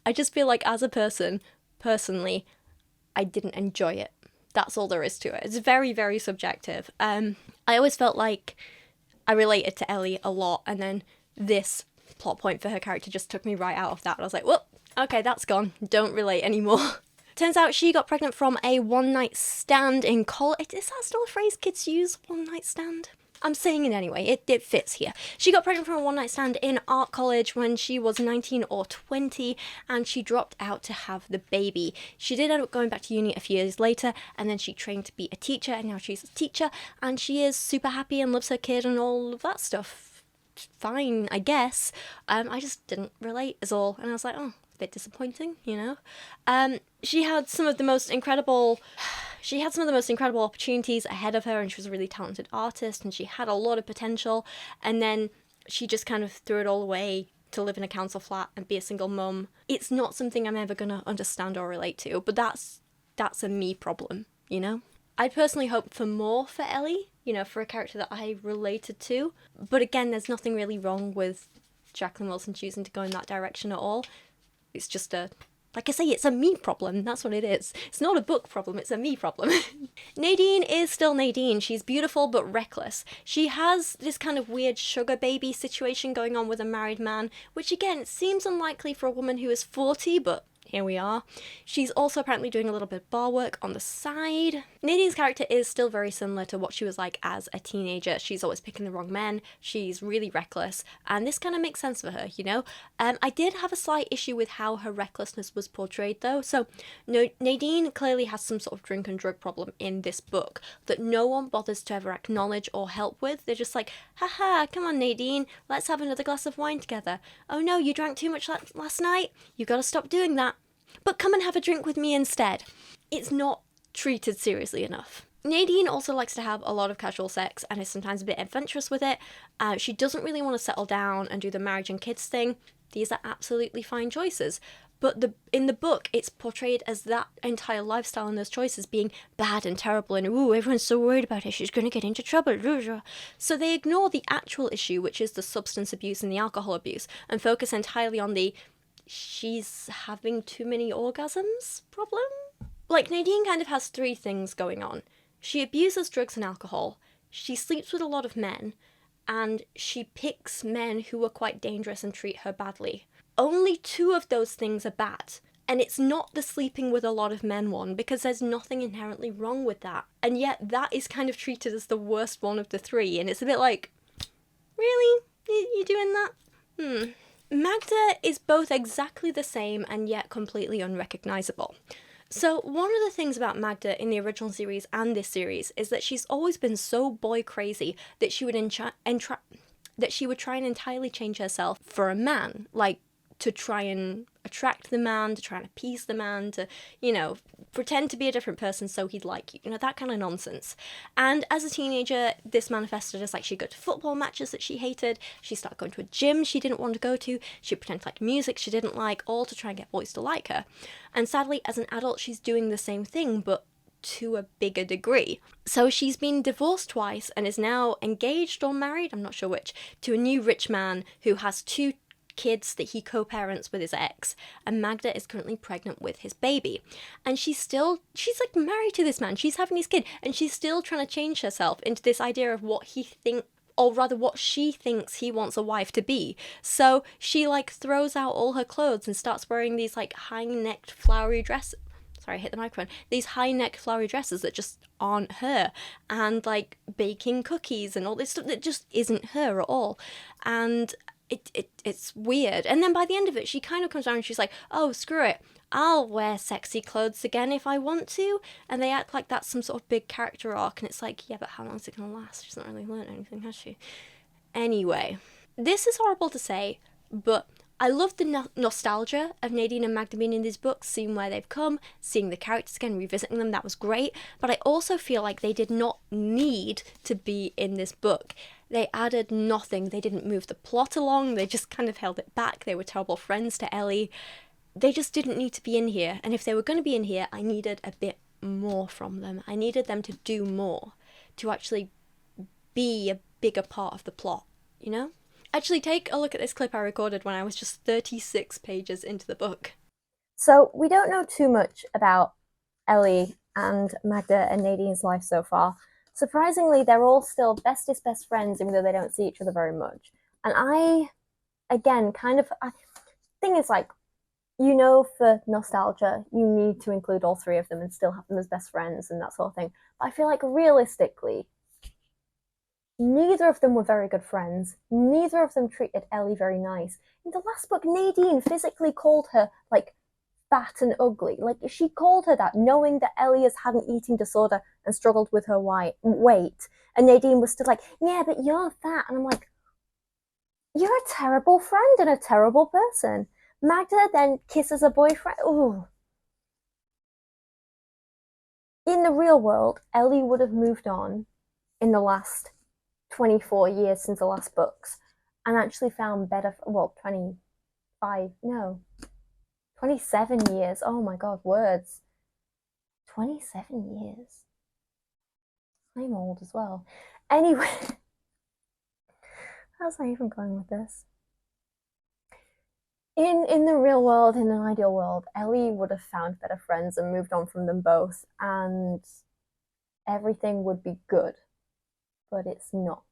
I just feel like as a person, personally, I didn't enjoy it. That's all there is to it. It's very, very subjective. I always felt like I related to Ellie a lot, and then this plot point for her character just took me right out of that. I was like, well, okay, that's gone. Don't relate anymore. Turns out she got pregnant from a one-night stand in college. Is that still a phrase kids use? One-night stand? I'm saying it anyway. It fits here. She got pregnant from a one night stand in art college when she was 19 or 20, and she dropped out to have the baby. She did end up going back to uni a few years later, and then she trained to be a teacher, and now she's a teacher, and she is super happy and loves her kid and all of that stuff. Fine, I guess. I just didn't relate is all, and I was like, oh, a bit disappointing, you know. She had some of the most incredible opportunities ahead of her, and she was a really talented artist, and she had a lot of potential, and then she just kind of threw it all away to live in a council flat and be a single mum. It's not something I'm ever gonna understand or relate to, but that's a me problem, you know? I'd personally hope for more for Ellie, you know, for a character that I related to, but again, there's nothing really wrong with Jacqueline Wilson choosing to go in that direction at all. It's just like I say, it's a me problem. That's what it is. It's not a book problem, it's a me problem. Nadine is still Nadine. She's beautiful but reckless. She has this kind of weird sugar baby situation going on with a married man, which again, seems unlikely for a woman who is 40, but here we are. She's also apparently doing a little bit of bar work on the side. Nadine's character is still very similar to what she was like as a teenager. She's always picking the wrong men, she's really reckless, and this kind of makes sense for her, you know? I did have a slight issue with how her recklessness was portrayed though. So Nadine clearly has some sort of drink and drug problem in this book that no one bothers to ever acknowledge or help with. They're just like, haha, come on Nadine, let's have another glass of wine together. Oh no, you drank too much last night? You gotta stop doing that. But come and have a drink with me instead. It's not treated seriously enough. Nadine also likes to have a lot of casual sex and is sometimes a bit adventurous with it. She doesn't really want to settle down and do the marriage and kids thing. These are absolutely fine choices. But in the book, it's portrayed as that entire lifestyle and those choices being bad and terrible and, ooh, everyone's so worried about her, she's going to get into trouble. So they ignore the actual issue, which is the substance abuse and the alcohol abuse, and focus entirely on the she's having too many orgasms problem? Like, Nadine kind of has three things going on. She abuses drugs and alcohol, she sleeps with a lot of men, and she picks men who are quite dangerous and treat her badly. Only two of those things are bad. And it's not the sleeping with a lot of men one, because there's nothing inherently wrong with that. And yet that is kind of treated as the worst one of the three, and it's a bit like, really? You doing that? Magda is both exactly the same and yet completely unrecognisable. So one of the things about Magda in the original series and this series is that she's always been so boy crazy that she would try and entirely change herself for a man, like to try and attract the man, to try and appease the man, to, you know, pretend to be a different person so he'd like you, you know, that kind of nonsense. And as a teenager, this manifested as like she'd go to football matches that she hated, she started going to a gym she didn't want to go to, she'd pretend to like music she didn't like, all to try and get boys to like her. And sadly, as an adult, she's doing the same thing, but to a bigger degree. So she's been divorced twice and is now engaged or married, I'm not sure which, to a new rich man who has two kids that he co-parents with his ex, and Magda is currently pregnant with his baby. And she's like married to this man, she's having his kid, and she's still trying to change herself into this idea of what she thinks he wants a wife to be. So she like throws out all her clothes and starts wearing these like high-necked flowery dresses. Sorry, I hit the microphone. These high-necked flowery dresses that just aren't her, and like baking cookies and all this stuff that just isn't her at all. And it's weird. And then by the end of it, she kind of comes down and she's like, oh, screw it, I'll wear sexy clothes again if I want to. And they act like that's some sort of big character arc, and it's like, yeah, but how long is it gonna last? She's not really learned anything, has she? Anyway, this is horrible to say, but I love the nostalgia of Nadine and Magda being in these books, seeing where they've come, seeing the characters again, revisiting them, that was great. But I also feel like they did not need to be in this book. They added nothing. They didn't move the plot along. They just kind of held it back. They were terrible friends to Ellie. They just didn't need to be in here. And if they were going to be in here, I needed a bit more from them. I needed them to do more, to actually be a bigger part of the plot, you know? Actually, take a look at this clip I recorded when I was just 36 pages into the book. So we don't know too much about Ellie and Magda and Nadine's life so far. Surprisingly, they're all still bestest best friends, even though they don't see each other very much. And I thing is, like, you know, for nostalgia, you need to include all three of them and still have them as best friends and that sort of thing. But I feel like realistically, Neither of them were very good friends. Neither of them treated Ellie very nice. In the last book, Nadine physically called her like fat and ugly. Like she called her that, knowing that Ellie has had an eating disorder and struggled with her weight. And Nadine was still like, yeah, but you're fat. And I'm like, you're a terrible friend and a terrible person. Magda then kisses her boyfriend. Ooh. In the real world, Ellie would have moved on in the last 24 years since the last books and actually found better, well, 25, no, 27 years. Oh my God, words. 27 years. I'm old as well. Anyway, how's I even going with this? In the real world, in an ideal world, Ellie would have found better friends and moved on from them both, and everything would be good. But it's not.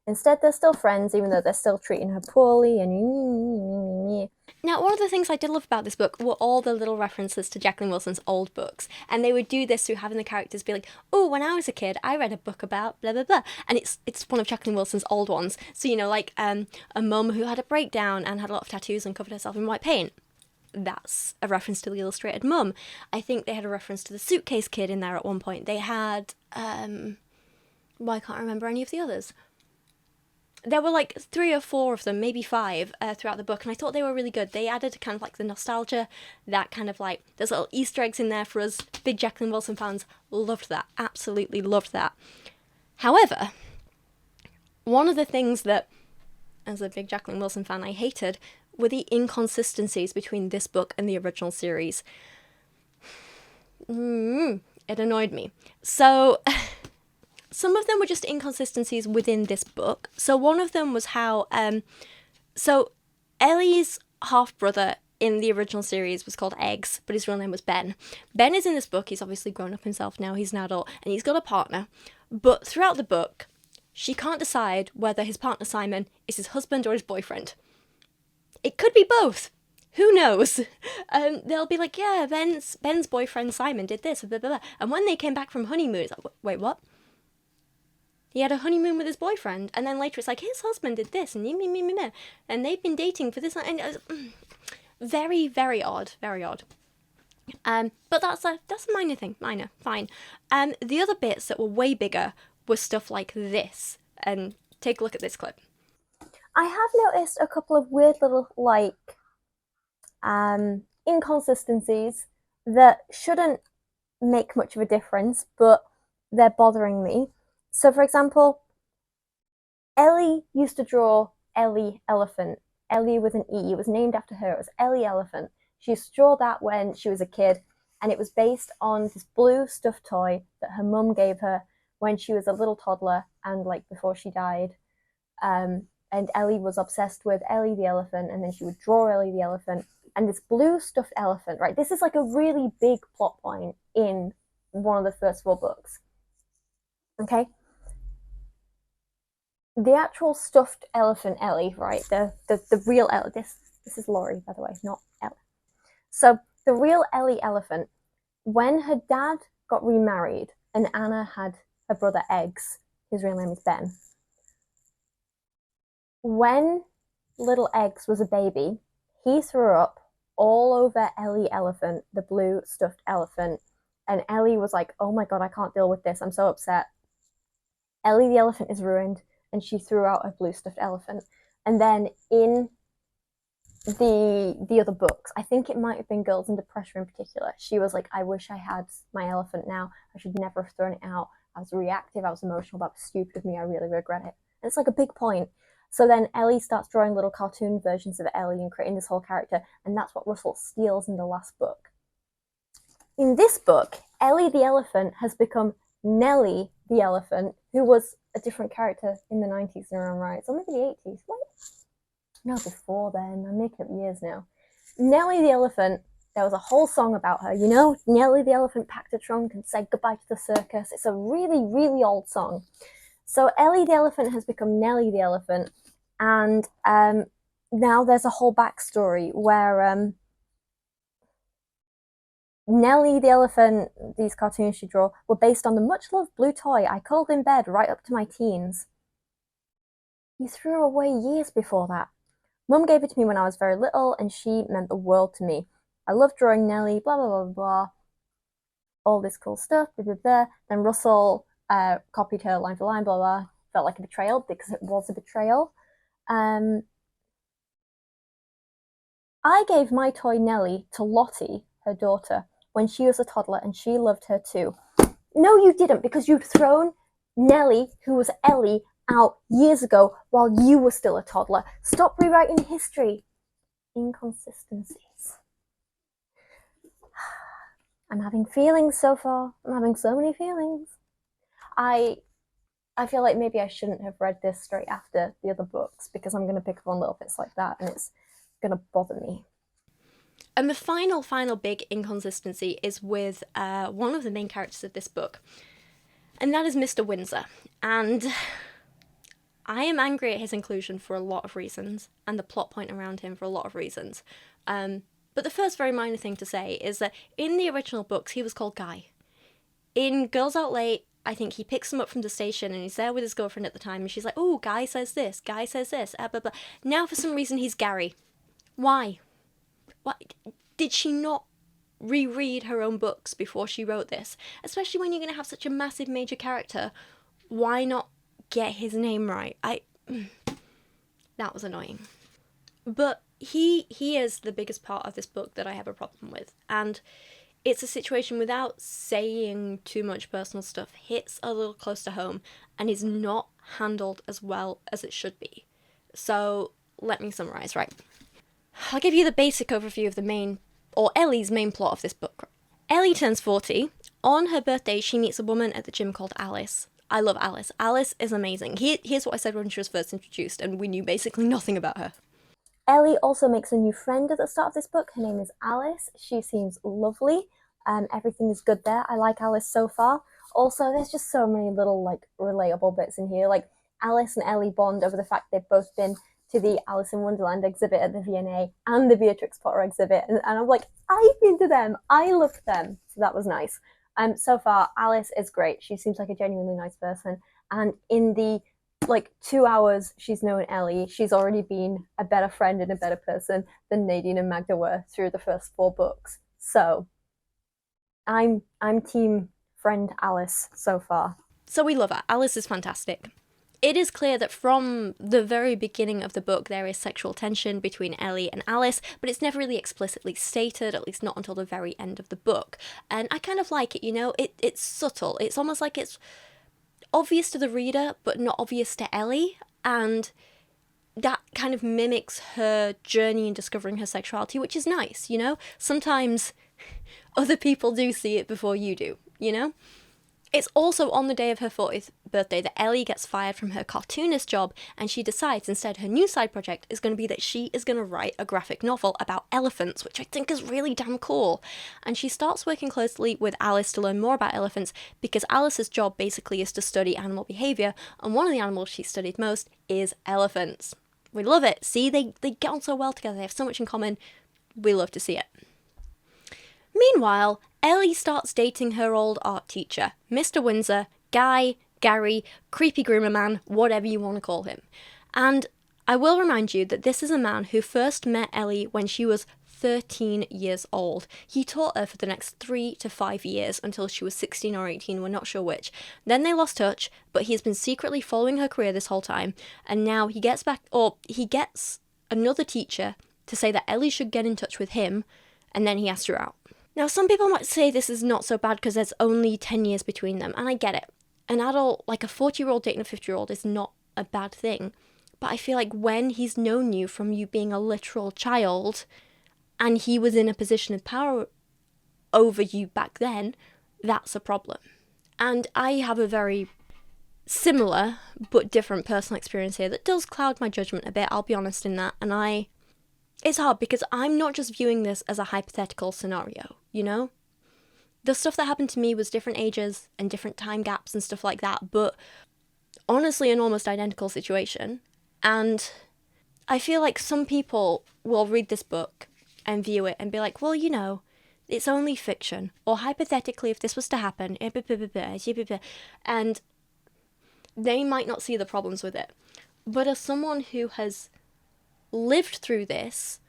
Instead, they're still friends, even though they're still treating her poorly and. Now, one of the things I did love about this book were all the little references to Jacqueline Wilson's old books. And they would do this through having the characters be like, oh, when I was a kid, I read a book about blah, blah, blah. And it's one of Jacqueline Wilson's old ones. So, like a mum who had a breakdown and had a lot of tattoos and covered herself in white paint. That's a reference to the Illustrated Mum. I think they had a reference to the Suitcase Kid in there at one point. They had, well, I can't remember any of the others. There were like 3 or 4 of them, maybe 5, throughout the book, and I thought they were really good. They added kind of like the nostalgia, that kind of like, there's little Easter eggs in there for us big Jacqueline Wilson fans. Loved that, absolutely loved that. However, one of the things that, as a big Jacqueline Wilson fan, I hated were the inconsistencies between this book and the original series. It annoyed me. So some of them were just inconsistencies within this book. So one of them was how, so Ellie's half-brother in the original series was called Eggs, but his real name was Ben. Ben is in this book. He's obviously grown up himself now. He's an adult, and he's got a partner. But throughout the book, she can't decide whether his partner Simon is his husband or his boyfriend. It could be both. Who knows? They'll be like, yeah, Ben's boyfriend Simon did this, blah, blah, blah. And when they came back from honeymoon, it's like, wait, what? He had a honeymoon with his boyfriend, and then later it's like, his husband did this, and they've been dating for this, and very, very odd, very odd. But that's a minor thing, fine. The other bits that were way bigger were stuff like this, and take a look at this clip. I have noticed a couple of weird little, inconsistencies that shouldn't make much of a difference, but they're bothering me. So, for example, Ellie used to draw Ellie Elephant. Ellie with an E. It was named after her. It was Ellie Elephant. She used to draw that when she was a kid, and it was based on this blue stuffed toy that her mum gave her when she was a little toddler and before she died. And Ellie was obsessed with Ellie the elephant, and then she would draw Ellie the elephant. And this blue stuffed elephant, right? This is like a really big plot point in one of the first 4 books. Okay? The actual stuffed elephant Ellie, right? The real Ellie. This is Laurie, by the way, not Ellie. So the real Ellie elephant, when her dad got remarried and Anna had her brother Eggs, his real name is Ben. When little Eggs was a baby, he threw up all over Ellie Elephant, the blue stuffed elephant, and Ellie was like, oh my God, I can't deal with this. I'm so upset. Ellie the elephant is ruined, and she threw out her blue stuffed elephant. And then in the other books, I think it might have been Girls Under Pressure in particular, she was like, I wish I had my elephant now. I should never have thrown it out. I was reactive, I was emotional, that was stupid of me, I really regret it. And it's like a big point. So then Ellie starts drawing little cartoon versions of Ellie and creating this whole character, and that's what Russell steals in the last book. In this book, Ellie the elephant has become Nellie the elephant, who was a different character in the 90s in her own right. So maybe the 80s. What? No, before then. I'm making up years now. Nellie the elephant, there was a whole song about her. You know, Nellie the elephant packed a trunk and said goodbye to the circus. It's a really, really old song. So Ellie the elephant has become Nellie the elephant, and now there's a whole backstory where Nellie the elephant, these cartoons she drew, were based on the much-loved blue toy I cuddled in bed right up to my teens. You threw her away years before that. Mum gave it to me when I was very little, and she meant the world to me. I love drawing Nellie, blah, blah, blah, blah, all this cool stuff, blah, blah, blah. Then Russell copied her line for line, blah, blah. Felt like a betrayal because it was a betrayal. Um, I gave my toy Nellie to Lottie, her daughter, when she was a toddler, and she loved her too. No, you didn't, because you'd thrown Nellie, who was Ellie, out years ago while you were still a toddler. Stop rewriting history. Inconsistencies. I'm having feelings so far. I'm having so many feelings. I feel like maybe I shouldn't have read this straight after the other books because I'm going to pick up on little bits like that and it's going to bother me. And the final big inconsistency is with one of the main characters of this book, and that is Mr. Windsor. And I am angry at his inclusion for a lot of reasons, and the plot point around him for a lot of reasons. But the first very minor thing to say is that in the original books, he was called Guy. In Girls Out Late, I think he picks them up from the station and he's there with his girlfriend at the time, and she's like, oh, Guy says this, blah, blah, blah. Now, for some reason, he's Gary. Why? Why? Did she not reread her own books before she wrote this? Especially when you're going to have such a massive major character, why not get his name right? That was annoying. But he is the biggest part of this book that I have a problem with, and it's a situation, without saying too much personal stuff, hits a little close to home and is not handled as well as it should be. So let me summarize, right? I'll give you the basic overview of the main, or Ellie's main plot of this book. Ellie turns 40. On her birthday, she meets a woman at the gym called Alice. I love Alice. Alice is amazing. Here's what I said when she was first introduced, and we knew basically nothing about her. Ellie also makes a new friend at the start of this book. Her name is Alice. She seems lovely. Everything is good there. I like Alice so far. Also, there's just so many little like relatable bits in here. Like Alice and Ellie bond over the fact they've both been to the Alice in Wonderland exhibit at the V&A and the Beatrix Potter exhibit, and I'm like, I've been to them. I loved them. So that was nice. So far, Alice is great. She seems like a genuinely nice person. And in the 2 hours she's known Ellie, she's already been a better friend and a better person than Nadine and Magda were through the first 4 books. So I'm team friend Alice so far. So we love her. Alice is fantastic. It is clear that from the very beginning of the book there is sexual tension between Ellie and Alice, but it's never really explicitly stated, at least not until the very end of the book. And I kind of like it, you know? It's subtle. It's almost like it's obvious to the reader, but not obvious to Ellie, and that kind of mimics her journey in discovering her sexuality, which is nice, you know? Sometimes other people do see it before you do, you know? It's also on the day of her 40th birthday that Ellie gets fired from her cartoonist job, and she decides instead her new side project is going to be that she is going to write a graphic novel about elephants, which I think is really damn cool. And she starts working closely with Alice to learn more about elephants, because Alice's job basically is to study animal behaviour, and one of the animals she studied most is elephants. We love it. See, they get on so well together. They have so much in common. We love to see it. Meanwhile, Ellie starts dating her old art teacher, Mr. Windsor, Guy, Gary, creepy groomer man, whatever you want to call him. And I will remind you that this is a man who first met Ellie when she was 13 years old. He taught her for the next 3 to 5 years until she was 16 or 18, we're not sure which. Then they lost touch, but he has been secretly following her career this whole time, and now he gets another teacher to say that Ellie should get in touch with him, and then he asked her out. Now, some people might say this is not so bad because there's only 10 years between them, and I get it. An adult, like a 40-year-old dating a 50-year-old, is not a bad thing. But I feel like when he's known you from you being a literal child, and he was in a position of power over you back then, that's a problem. And I have a very similar but different personal experience here that does cloud my judgment a bit, I'll be honest in that, and it's hard because I'm not just viewing this as a hypothetical scenario, you know? The stuff that happened to me was different ages and different time gaps and stuff like that, but honestly an almost identical situation. And I feel like some people will read this book and view it and be like, well, you know, it's only fiction. Or hypothetically, if this was to happen, and they might not see the problems with it. But as someone who has lived through this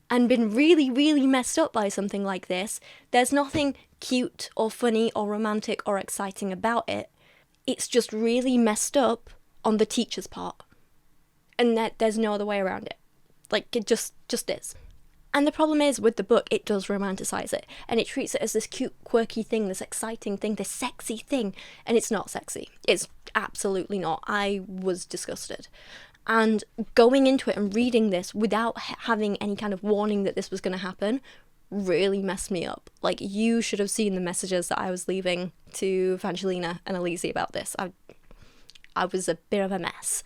and been really, really messed up by something like this, there's nothing cute or funny or romantic or exciting about it. It's just really messed up on the teacher's part. And there's no other way around it. Like, it just is. And the problem is, with the book, it does romanticize it. And it treats it as this cute, quirky thing, this exciting thing, this sexy thing. And it's not sexy. It's absolutely not. I was disgusted. And going into it and reading this without having any kind of warning that this was going to happen really messed me up. Like, you should have seen the messages that I was leaving to Evangelina and Elise about this. I was a bit of a mess.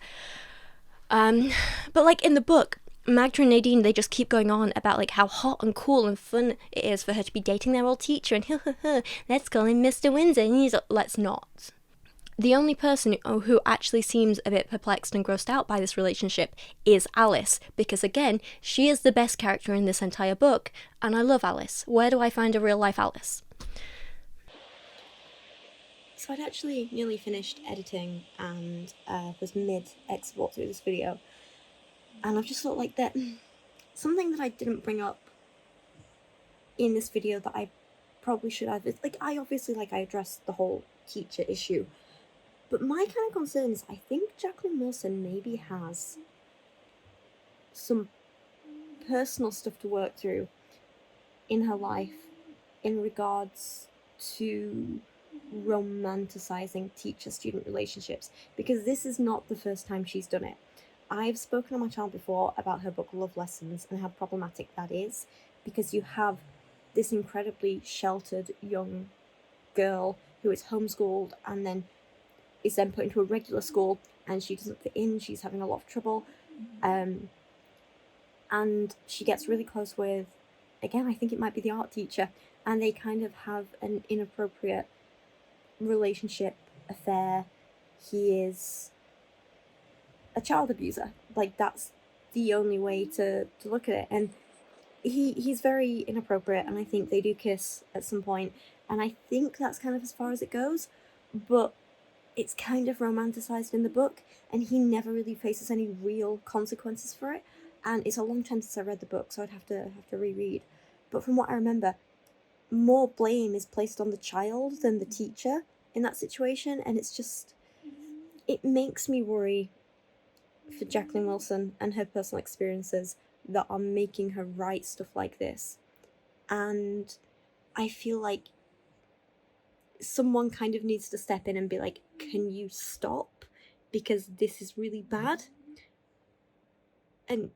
But like in the book, Magda and Nadine, they just keep going on about like how hot and cool and fun it is for her to be dating their old teacher, and let's call him Mr. Windsor, and he's like, let's not. The only person who actually seems a bit perplexed and grossed out by this relationship is Alice, because again, she is the best character in this entire book, and I love Alice. Where do I find a real life Alice? So I'd actually nearly finished editing and was mid-export through this video, and I've just thought like that something that I didn't bring up in this video that I probably should have. Like, I addressed the whole teacher issue. But my kind of concern is I think Jacqueline Wilson maybe has some personal stuff to work through in her life in regards to romanticizing teacher-student relationships, because this is not the first time she's done it. I've spoken on my channel before about her book Love Lessons and how problematic that is, because you have this incredibly sheltered young girl who is homeschooled and then is then put into a regular school, and she doesn't fit in, she's having a lot of trouble, and she gets really close with, again, I think it might be the art teacher, and they kind of have an inappropriate relationship, affair. He is a child abuser. Like, that's the only way to look at it, and he's very inappropriate, and I think they do kiss at some point, and I think that's kind of as far as it goes, but it's kind of romanticized in the book, and he never really faces any real consequences for it. And it's a long time since I read the book, so I'd have to reread. But from what I remember, more blame is placed on the child than the teacher in that situation, and it's just, it makes me worry for Jacqueline Wilson and her personal experiences that are making her write stuff like this. And I feel like someone kind of needs to step in and be like, can you stop? Because this is really bad. And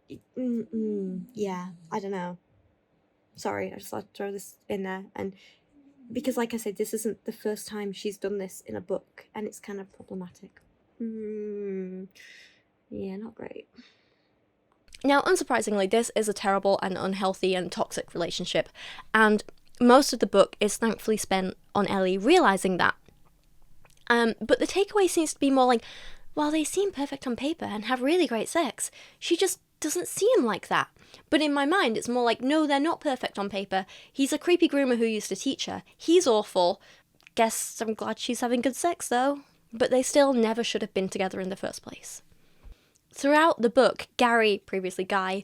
yeah, I don't know. Sorry, I just thought to throw this in there. And because, like I said, this isn't the first time she's done this in a book, and it's kind of problematic. Yeah, not great. Now, unsurprisingly, this is a terrible and unhealthy and toxic relationship, and most of the book is thankfully spent on Ellie realising that. But the takeaway seems to be more like, while they seem perfect on paper and have really great sex, she just doesn't see him like that. But in my mind, it's more like, no, they're not perfect on paper. He's a creepy groomer who used to teach her. He's awful. Guess I'm glad she's having good sex, though. But they still never should have been together in the first place. Throughout the book, Gary, previously Guy,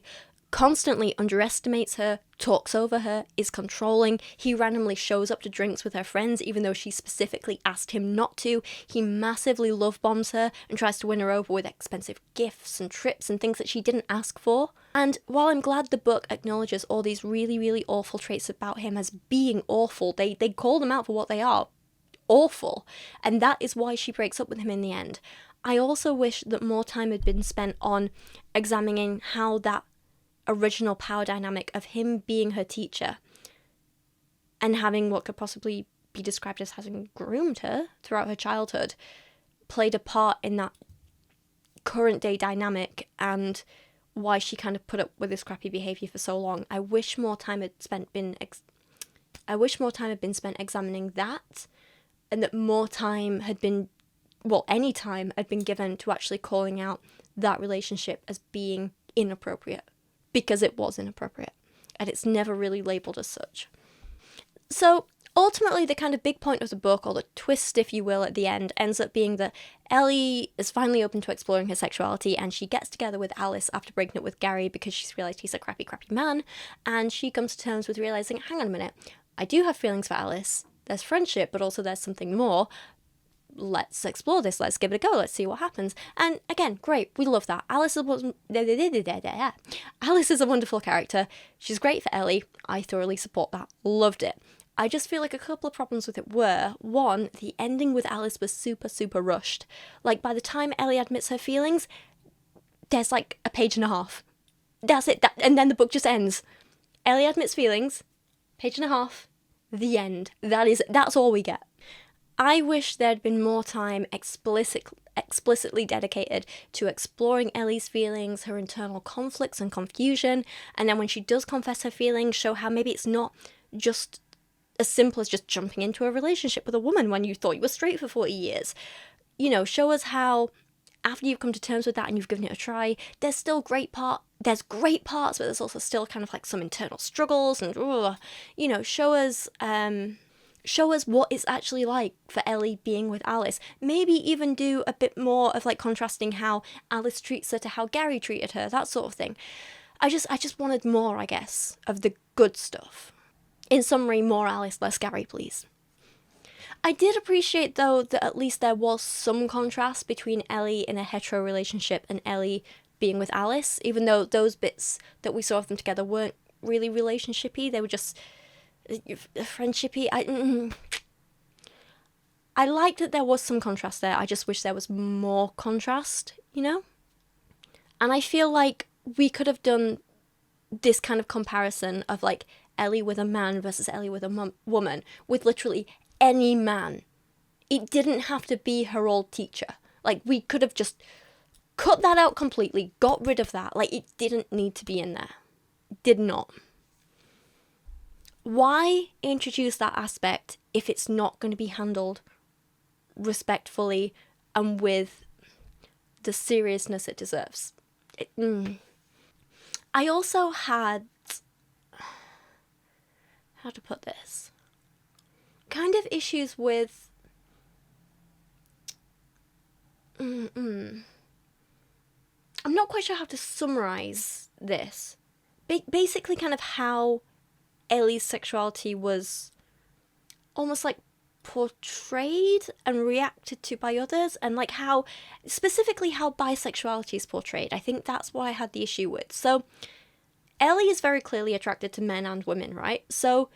constantly underestimates her, talks over her, is controlling. He randomly shows up to drinks with her friends even though she specifically asked him not to. He massively love bombs her and tries to win her over with expensive gifts and trips and things that she didn't ask for. And while I'm glad the book acknowledges all these really, really awful traits about him as being awful, they call them out for what they are. Awful. And that is why she breaks up with him in the end. I also wish that more time had been spent on examining how that original power dynamic of him being her teacher and having what could possibly be described as having groomed her throughout her childhood played a part in that current day dynamic and why she kind of put up with this crappy behavior for so long. I wish more time had been spent examining that, and that more time had been, well, any time had been given to actually calling out that relationship as being inappropriate. Because it was inappropriate, and it's never really labelled as such. So, Ultimately, the kind of big point of the book, or the twist, if you will, at the end, ends up being that Ellie is finally open to exploring her sexuality, and she gets together with Alice after breaking up with Gary because she's realised he's a crappy man, and she comes to terms with realising, hang on a minute, I do have feelings for Alice, there's friendship, but also there's something more. Let's explore this, let's give it a go, let's see what happens. And again, great, we love that. Alice is a wonderful character. She's great for Ellie. I thoroughly support that. Loved it. I just feel like a couple of problems with it were, one, the ending with Alice was super, super rushed. Like, by the time Ellie admits her feelings, there's like a page and a half. That's it, and then the book just ends. Ellie admits feelings, page and a half, the end. That's all we get. I wish there'd been more time explicitly dedicated to exploring Ellie's feelings, her internal conflicts and confusion, and then when she does confess her feelings, show how maybe it's not just as simple as just jumping into a relationship with a woman when you thought you were straight for 40 years. You know, show us how, after you've come to terms with that and you've given it a try, there's great parts, but there's also still kind of like some internal struggles and, you know, show us what it's actually like for Ellie being with Alice. Maybe even do a bit more of like contrasting how Alice treats her to how Gary treated her, that sort of thing. I just wanted more, I guess, of the good stuff. In summary, more Alice, less Gary, please. I did appreciate, though, that at least there was some contrast between Ellie in a hetero relationship and Ellie being with Alice, even though those bits that we saw of them together weren't really relationshipy, they were just friendshipy. I liked that there was some contrast there. I just wish there was more contrast, you know? And I feel like we could have done this kind of comparison of like Ellie with a man versus Ellie with a woman with literally any man. It didn't have to be her old teacher. Like, we could have just cut that out completely, got rid of that. Like, it didn't need to be in there. Did not. Why introduce that aspect if it's not going to be handled respectfully and with the seriousness it deserves? I also had, how to put this, kind of issues with I'm not quite sure how to summarize this. Basically kind of how Ellie's sexuality was almost like portrayed and reacted to by others, and like how, specifically how bisexuality is portrayed. I think that's what I had the issue with. So Ellie is very clearly attracted to men and women, right? So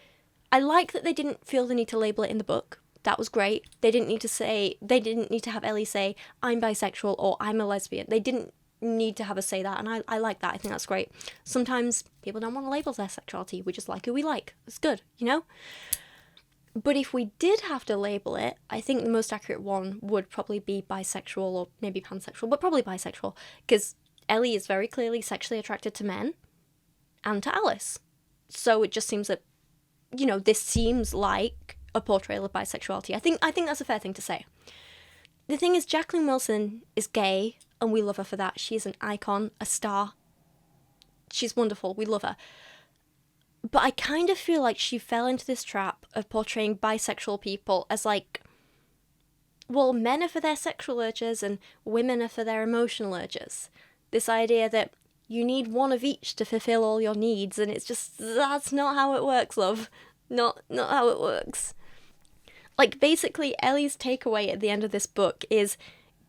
I like that they didn't feel the need to label it in the book. That was great. They didn't need to have Ellie say, I'm bisexual or I'm a lesbian. They didn't need to have us say that, and I like that. I think that's great. Sometimes people don't want to label their sexuality. We just like who we like. It's good, you know? But if we did have to label it, I think the most accurate one would probably be bisexual or maybe pansexual, but probably bisexual, because Ellie is very clearly sexually attracted to men and to Alice. So it just seems that, you know, this seems like a portrayal of bisexuality. I think that's a fair thing to say. The thing is, Jacqueline Wilson is gay, and we love her for that. She's an icon, a star. She's wonderful. We love her. But I kind of feel like she fell into this trap of portraying bisexual people as like, well, men are for their sexual urges and women are for their emotional urges. This idea that you need one of each to fulfill all your needs, and it's just, that's not how it works, love. Not how it works. Like, basically, Ellie's takeaway at the end of this book is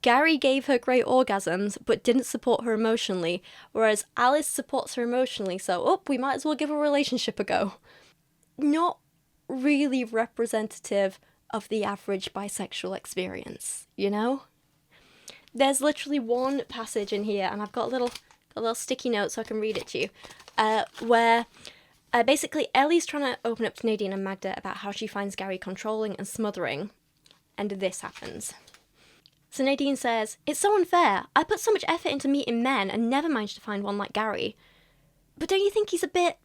Gary gave her great orgasms, but didn't support her emotionally, whereas Alice supports her emotionally, so, we might as well give a relationship a go. Not really representative of the average bisexual experience, you know? There's literally one passage in here, and I've got a little sticky note so I can read it to you, where basically Ellie's trying to open up to Nadine and Magda about how she finds Gary controlling and smothering, and this happens. So Nadine says, "It's so unfair. I put so much effort into meeting men and never managed to find one like Gary. But don't you think he's a bit..."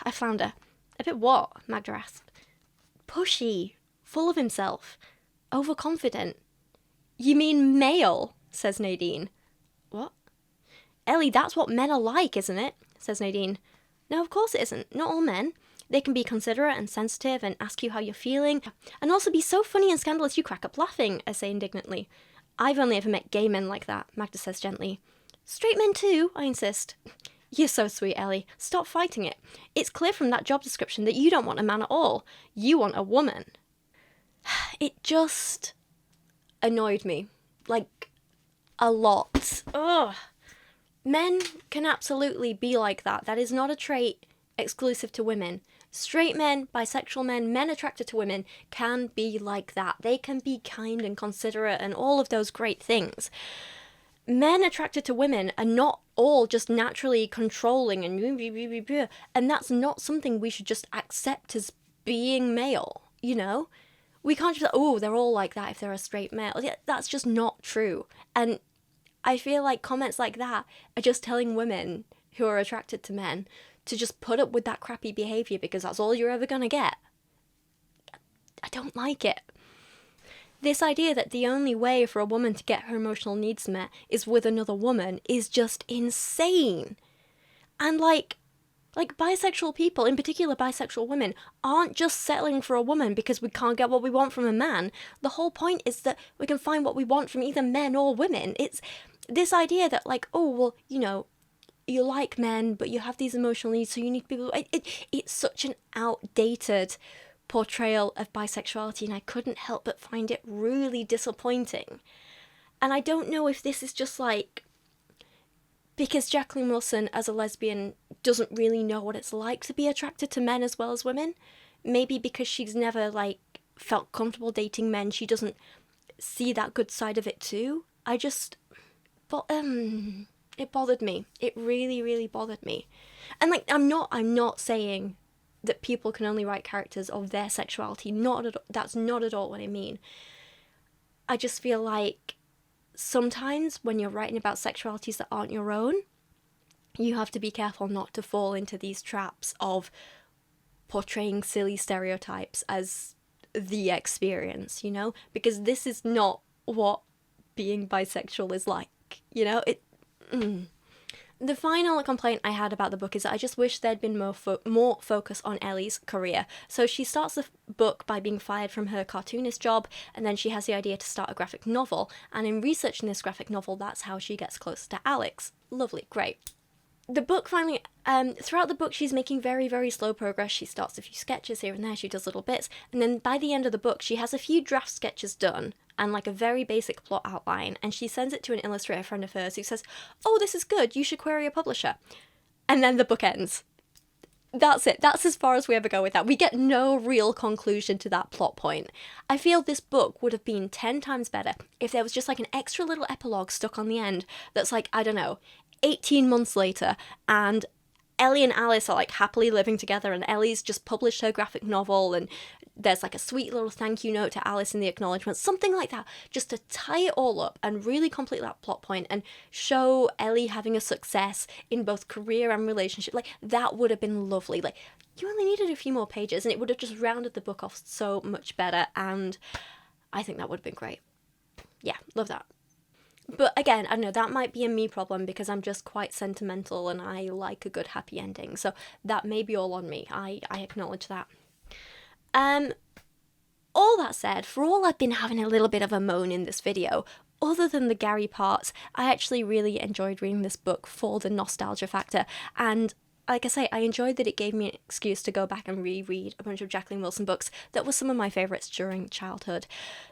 I flounder. "A bit what?" Magda asked. "Pushy. Full of himself. Overconfident." "You mean male?" says Nadine. "What?" "Ellie, that's what men are like, isn't it?" says Nadine. "No, of course it isn't. Not all men. They can be considerate and sensitive and ask you how you're feeling, and also be so funny and scandalous you crack up laughing, I say indignantly. I've only ever met gay men like that, Magda says gently. Straight men too, I insist. You're so sweet, Ellie. Stop fighting it. It's clear from that job description that you don't want a man at all. You want a woman. It just annoyed me. Like, a lot. Ugh. Men can absolutely be like that. That is not a trait exclusive to women. Straight men, bisexual men, men attracted to women can be like that. They can be kind and considerate and all of those great things. Men attracted to women are not all just naturally controlling and that's not something we should just accept as being male, you know? We can't just, oh, they're all like that if they're a straight male. That's just not true. And I feel like comments like that are just telling women who are attracted to men to just put up with that crappy behaviour because that's all you're ever going to get. I don't like it. This idea that the only way for a woman to get her emotional needs met is with another woman is just insane. And like bisexual people, in particular bisexual women, aren't just settling for a woman because we can't get what we want from a man. The whole point is that we can find what we want from either men or women. It's this idea that like, oh, well, you know, you like men, but you have these emotional needs, so you need people. It's such an outdated portrayal of bisexuality, and I couldn't help but find it really disappointing. And I don't know if this is just like because Jacqueline Wilson as a lesbian doesn't really know what it's like to be attracted to men as well as women. Maybe because she's never like felt comfortable dating men, she doesn't see that good side of it too. It bothered me. It really, really bothered me. And like I'm not saying that people can only write characters of their sexuality. That's not at all what I mean. I just feel like sometimes when you're writing about sexualities that aren't your own, you have to be careful not to fall into these traps of portraying silly stereotypes as the experience, you know? Because this is not what being bisexual is like, you know? The final complaint I had about the book is that I just wish there'd been more focus on Ellie's career. So she starts the book by being fired from her cartoonist job, and then she has the idea to start a graphic novel. And in researching this graphic novel, that's how she gets closer to Alex. Lovely, great. The book finally, throughout the book, she's making very, very slow progress. She starts a few sketches here and there, she does little bits, and then by the end of the book, she has a few draft sketches done, and like a very basic plot outline, and she sends it to an illustrator friend of hers who says, oh, this is good, you should query a publisher. And then the book ends. That's it. That's as far as we ever go with that. We get no real conclusion to that plot point. I feel this book would have been 10 times better if there was just like an extra little epilogue stuck on the end that's like, I don't know, 18 months later, and Ellie and Alice are like happily living together, and Ellie's just published her graphic novel, and there's like a sweet little thank you note to Alice in the acknowledgements, something like that, just to tie it all up and really complete that plot point and show Ellie having a success in both career and relationship. Like, that would have been lovely. Like, you only needed a few more pages and it would have just rounded the book off so much better, and I think that would have been great. Yeah, love that. But again, I don't know, that might be a me problem because I'm just quite sentimental and I like a good happy ending. So that may be all on me. I acknowledge that. All that said, for all I've been having a little bit of a moan in this video, other than the Gary parts, I actually really enjoyed reading this book for the nostalgia factor. And like I say, I enjoyed that it gave me an excuse to go back and reread a bunch of Jacqueline Wilson books that were some of my favourites during childhood.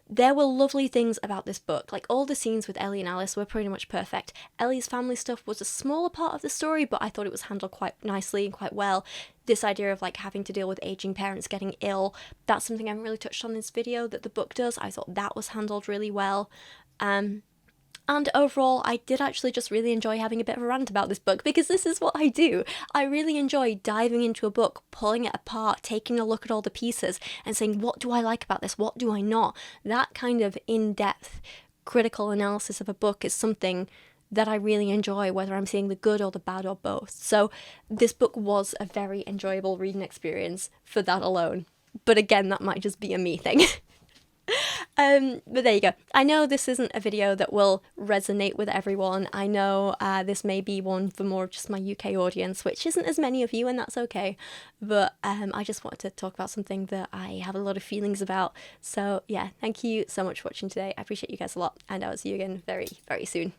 There were lovely things about this book, like all the scenes with Ellie and Alice were pretty much perfect. Ellie's family stuff was a smaller part of the story, but I thought it was handled quite nicely and quite well. This idea of like having to deal with aging parents getting ill, that's something I haven't really touched on in this video that the book does. I thought that was handled really well. And overall, I did actually just really enjoy having a bit of a rant about this book, because this is what I do. I really enjoy diving into a book, pulling it apart, taking a look at all the pieces and saying, what do I like about this? What do I not? That kind of in-depth critical analysis of a book is something that I really enjoy, whether I'm seeing the good or the bad or both. So this book was a very enjoyable reading experience for that alone. But again, that might just be a me thing. But there you go. I know this isn't a video that will resonate with everyone. I know this may be one for more of just my UK audience, which isn't as many of you, and that's okay. But I just wanted to talk about something that I have a lot of feelings about. So yeah, thank you so much for watching today. I appreciate you guys a lot, and I will see you again very, very soon.